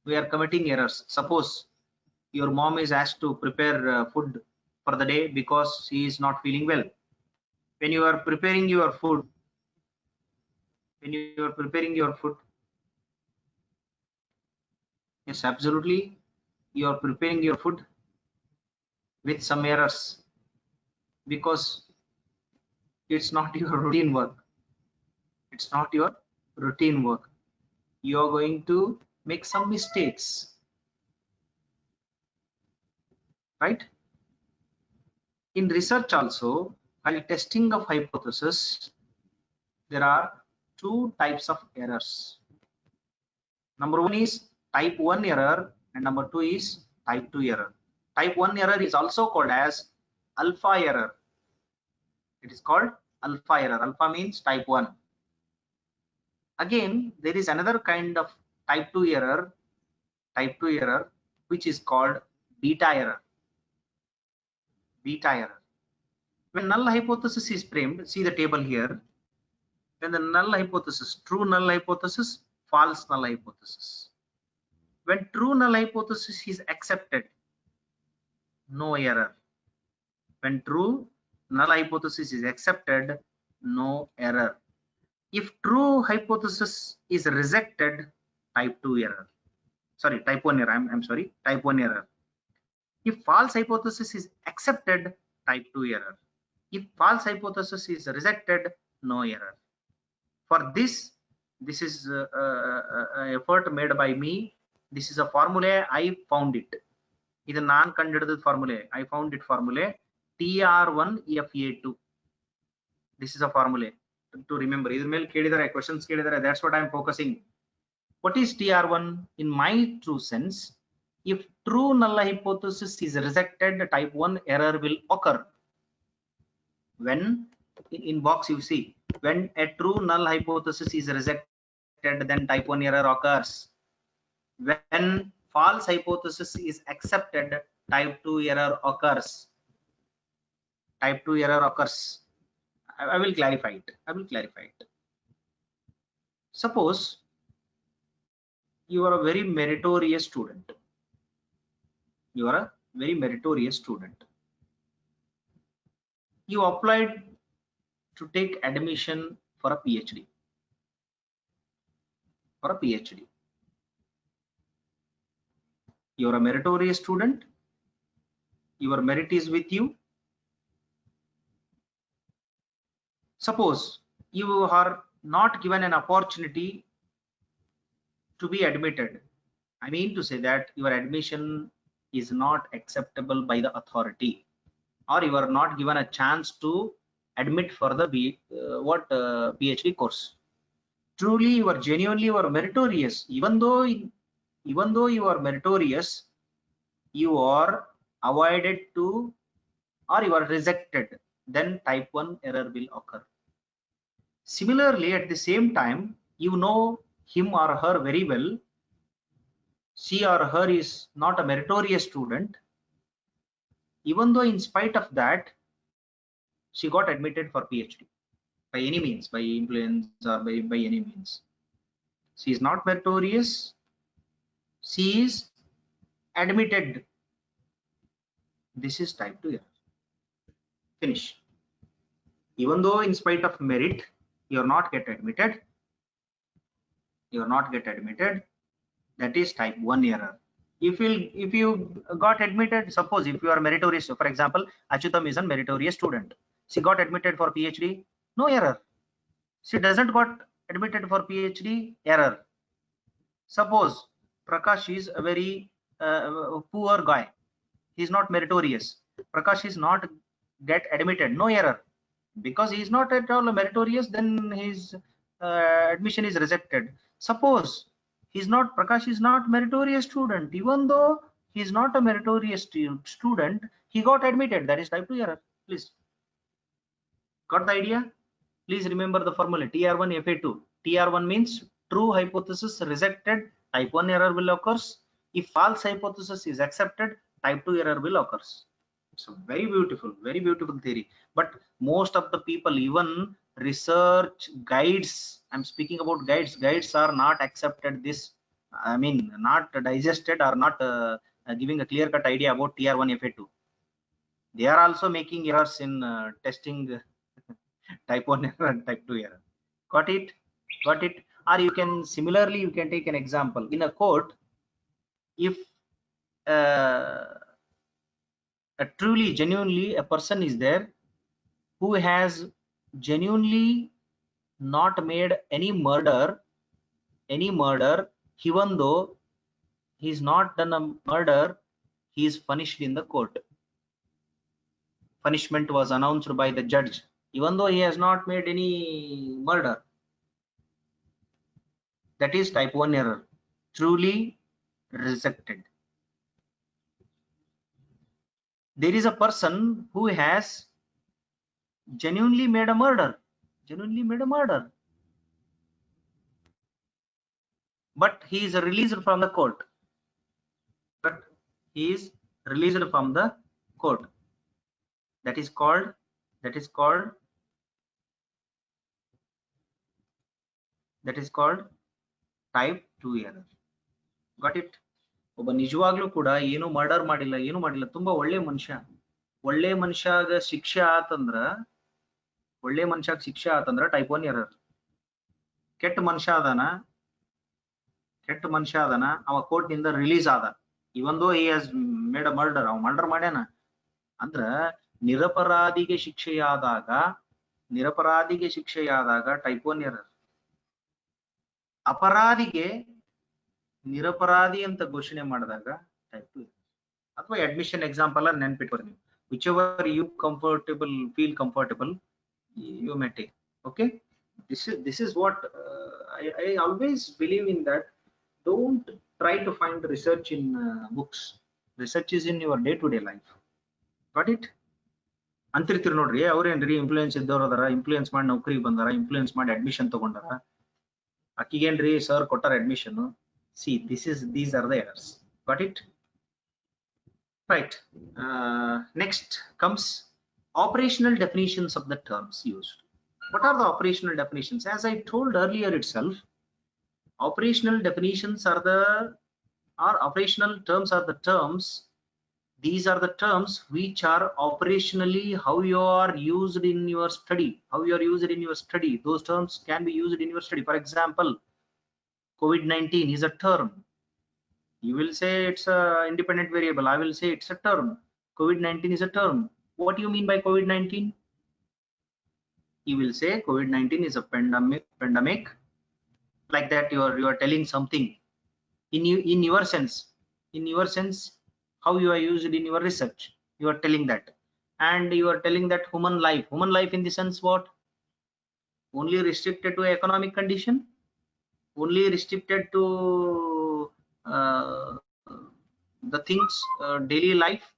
we are committing errors. Suppose your mom is asked to prepare food for the day because she is not feeling well. When you are preparing your food, yes, absolutely, you are preparing your food with some errors because it's not your routine work. It's not your routine work. You are going to make some mistakes, right? In research also, while testing of hypothesis, there are two types of errors. Number one is type 1 error and number 2 is type 2 error. Type 1 error is also called as alpha error. It is called alpha error. Alpha means type 1. Again, there is another kind of type 2 error, which is called beta error. Beta error. When null hypothesis is framed, see the table here. When the null hypothesis, true null hypothesis, false null hypothesis. When true null hypothesis is accepted, no error. When true null hypothesis is accepted, no error. If true hypothesis is rejected, type 2 error. Sorry, type 1 error. I'm sorry, type 1 error. If false hypothesis is accepted, type 2 error. If false hypothesis is rejected, no error. For this is effort made by me. This is a formula. I found it. This is non-considered formula. I found it formula TR1FA2. This is a formula to remember. Questions, that's what I'm focusing. What is TR1? In my true sense, if true null hypothesis is rejected, type 1 error will occur. When in box you see, when a true null hypothesis is rejected, then type 1 error occurs. When false hypothesis is accepted, type 2 error occurs. Type 2 error occurs. I will clarify it. Suppose you are a very meritorious student. You applied to take admission for a PhD. You are a meritorious student. Your merit is with you. Suppose you are not given an opportunity to be admitted. I mean to say that your admission is not acceptable by the authority, or you are not given a chance to admit for the PhD course. Truly, you are meritorious. Even though you are meritorious, you are avoided to, or you are rejected. Then type 1 error will occur. Similarly, at the same time, you know him or her very well. She or her is not a meritorious student. Even though in spite of that, she got admitted for PhD by any means, by influence or by any means. She is not meritorious. She is admitted. This is type 2 error. Finish. Even though in spite of merit, you are not get admitted. You are not get admitted. That is type 1 error. If you got admitted, suppose if you are meritorious, for example, Achutam is a meritorious student. She got admitted for PhD, no error. She doesn't got admitted for PhD, error. Suppose Prakash is a very poor guy. He is not meritorious. Prakash is not get admitted, no error. Because he is not at all meritorious, then his admission is rejected. Suppose Prakash is not meritorious student, even though he is not a meritorious student, he got admitted. That is type 2 error. Please, got the idea? Please remember the formula TR1 FA2. TR1 means true hypothesis rejected, type 1 error will occur. If false hypothesis is accepted, type 2 error will occur. It's a very beautiful theory. But most of the people, even research guides, I'm speaking about guides are not accepted this. I mean, not digested or not giving a clear-cut idea about TR1 FA2. They are also making errors in testing type 1 error and type 2 error. Got it? Got it? Or you can similarly, you can take an example in a court. If truly genuinely a person is there who has genuinely not made any murder, even though he's not done a murder, he is punished in the court. Punishment was announced by the judge, even though he has not made any murder. That is type 1 error, truly rejected. There is a person who has genuinely made a murder, but he is released from the court. That is called type 2 error. Got it? ಒಬ್ಬ ನಿಜವಾಗ್ಲೂ ಕೂಡ ಏನು murder ಮಾಡಿಲ್ಲ, ತುಂಬಾ ಒಳ್ಳೆ ಮನುಷ್ಯಗ ಶಿಕ್ಷೆ ಆತಂದ್ರ type 1 error. ಕೆಟ್ಟ ಮನುಷ್ಯ ಅದಾನ, ಅವ ಕೋರ್ಟ್ ನಿಂದ ರಿಲೀಸ್ ಆದ, ಇವನ್ ದೋ he has made a murder, ಅವ ಮರ್ಡರ್ ಮಾಡ್ಯಾನ ಅಂದ್ರ ನಿರಪರಾಧಿಗೆ ಶಿಕ್ಷೆಯಾದಾಗ ಟೈಪ್ 1 ಎರರ್. ಅಪರಾಧಿಗೆ ನಿರಪರಾಧಿ ಅಂತ ಘೋಷಣೆ ಮಾಡಿದಾಗ ಟೈಪ್ 2 ಅಥವಾ ಅಡ್ಮಿಷನ್ ಎಕ್ಸಾಂಪಲ್ ನೆನ್ಪಿಟ್ಕೊಳ್ಳಿ ನೀವು. whichever you feel comfortable, you may take. Okay, this is what I always believe in, that don't try to find research in books. Research is in your day-to-day life. Got it? ಅಂತಿರ್ತೀರಿ ನೋಡ್ರಿ, ಅವ್ರೇನ್ರಿ influence ಇದ್ದವ್ರು ಅದಾರ, influence ಮಾಡಿ ನೌಕರಿಗೆ ಬಂದಾರ, influence ಮಾಡಿ admission ತಗೊಂಡಾರ, ಅಕ್ಕಿಗೇನ್ರಿ sir ಕೊಟ್ಟಾರ admission. See, these are the errors. Got it? Right. Next comes operational definitions of the terms used. What are the operational definitions? As I told earlier itself, operational definitions operational terms are the terms. These are the terms which are operationally how you are used in your study. Those terms can be used in your study. For example, COVID-19 is a term. You will say it's a independent variable. I will say it's a term. COVID-19 is a term. What do you mean by COVID-19? You will say COVID-19 is a pandemic. Like that, you are telling something in your sense, how you are used in your research. You are telling that, and you are telling that human life in the sense what? Only restricted to economic condition, only restricted to the things, daily life,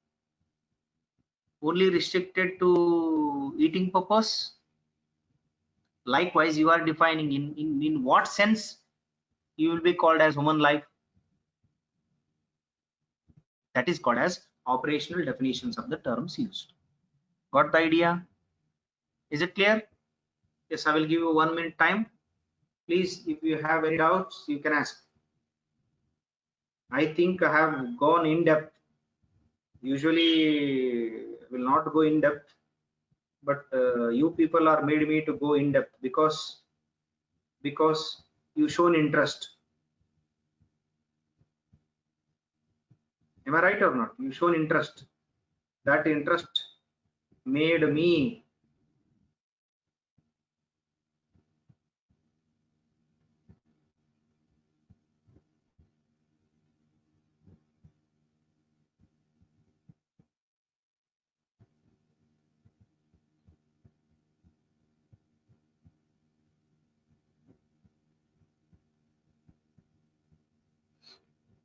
only restricted to eating purpose. Likewise, you are defining in what sense you will be called as human life. That is called as operational definitions of the terms used. Got the idea? Is it clear? Yes, I will give you 1 minute time. Please, if you have any doubts, you can ask. I think I have gone in depth. Usually will not go in depth, but you people are made me to go in depth because you shown interest. Am I right or not? You shown interest. That interest made me.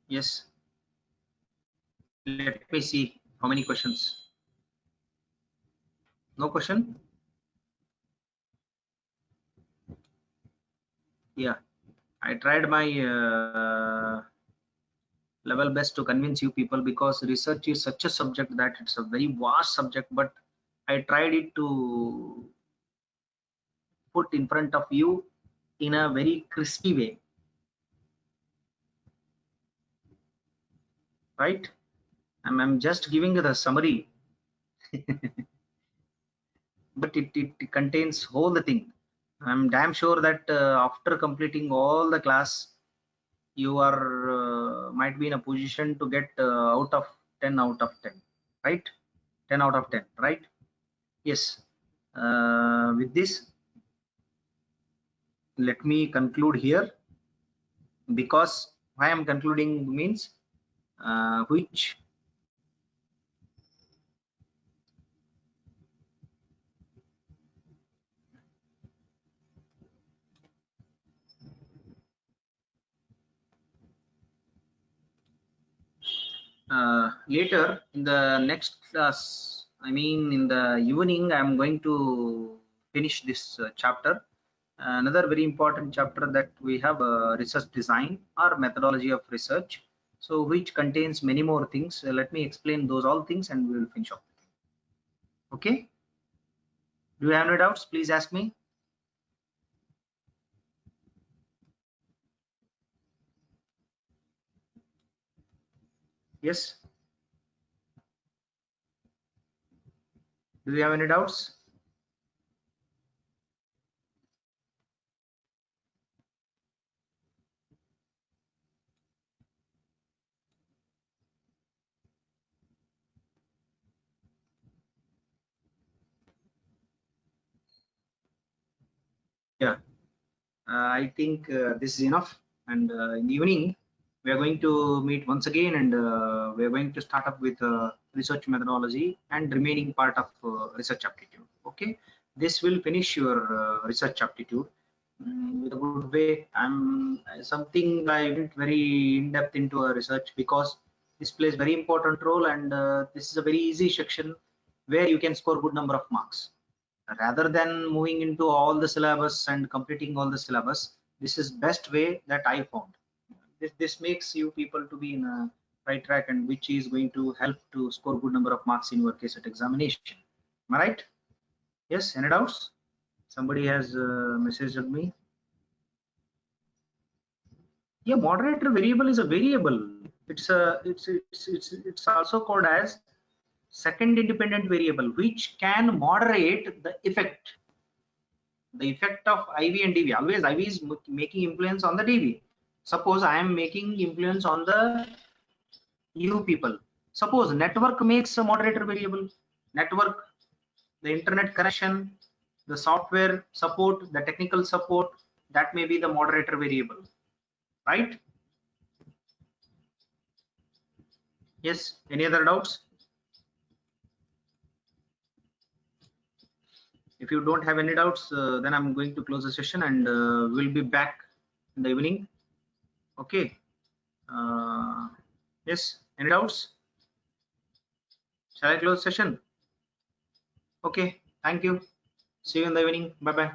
Yes. Let me see how many questions. No question? Yeah. I tried my level best to convince you people, because research is such a subject that it's a very vast subject, but I tried it to put in front of you in a very crispy way, right? I'm just giving the summary, but it contains whole the thing. I'm damn sure that after completing all the class, you are might be in a position to get out of 10 out of 10, right? 10 out of 10, right? Yes. With this, let me conclude here, because why I'm concluding means which later in the next class, I mean in the evening, I'm going to finish this chapter. Another very important chapter that we have, research design or methodology of research, so which contains many more things. Let me explain those all things and we will finish up. Okay, do you have any doubts? Please ask me. Yes, do you have any doubts? Yeah, I think this is enough, and in the evening we are going to meet once again, and we are going to start up with research methodology and remaining part of research aptitude. Okay, this will finish your research aptitude with a good way. I'm something I went very in depth into a research, because this plays very important role, and this is a very easy section where you can score good number of marks. Rather than moving into all the syllabus and completing all the syllabus, this is best way that I found. This makes you people to be in a right track, and which is going to help to score good number of marks in your case at examination. Am I right? Yes, any doubts? Somebody has messaged me. Yeah, moderator variable is a variable. It's also called as second independent variable, which can moderate the effect of IV and DV. Always IV is making influence on the DV. Suppose I am making influence on the U people. Suppose network makes a moderator variable. Network, the internet connection, the software support, the technical support, that may be the moderator variable, right? Yes, any other doubts? If you don't have any doubts, then I'm going to close the session, and we'll be back in the evening. Okay. Yes, any doubts? Shall I close session? Okay, thank you. See you in the evening. Bye bye.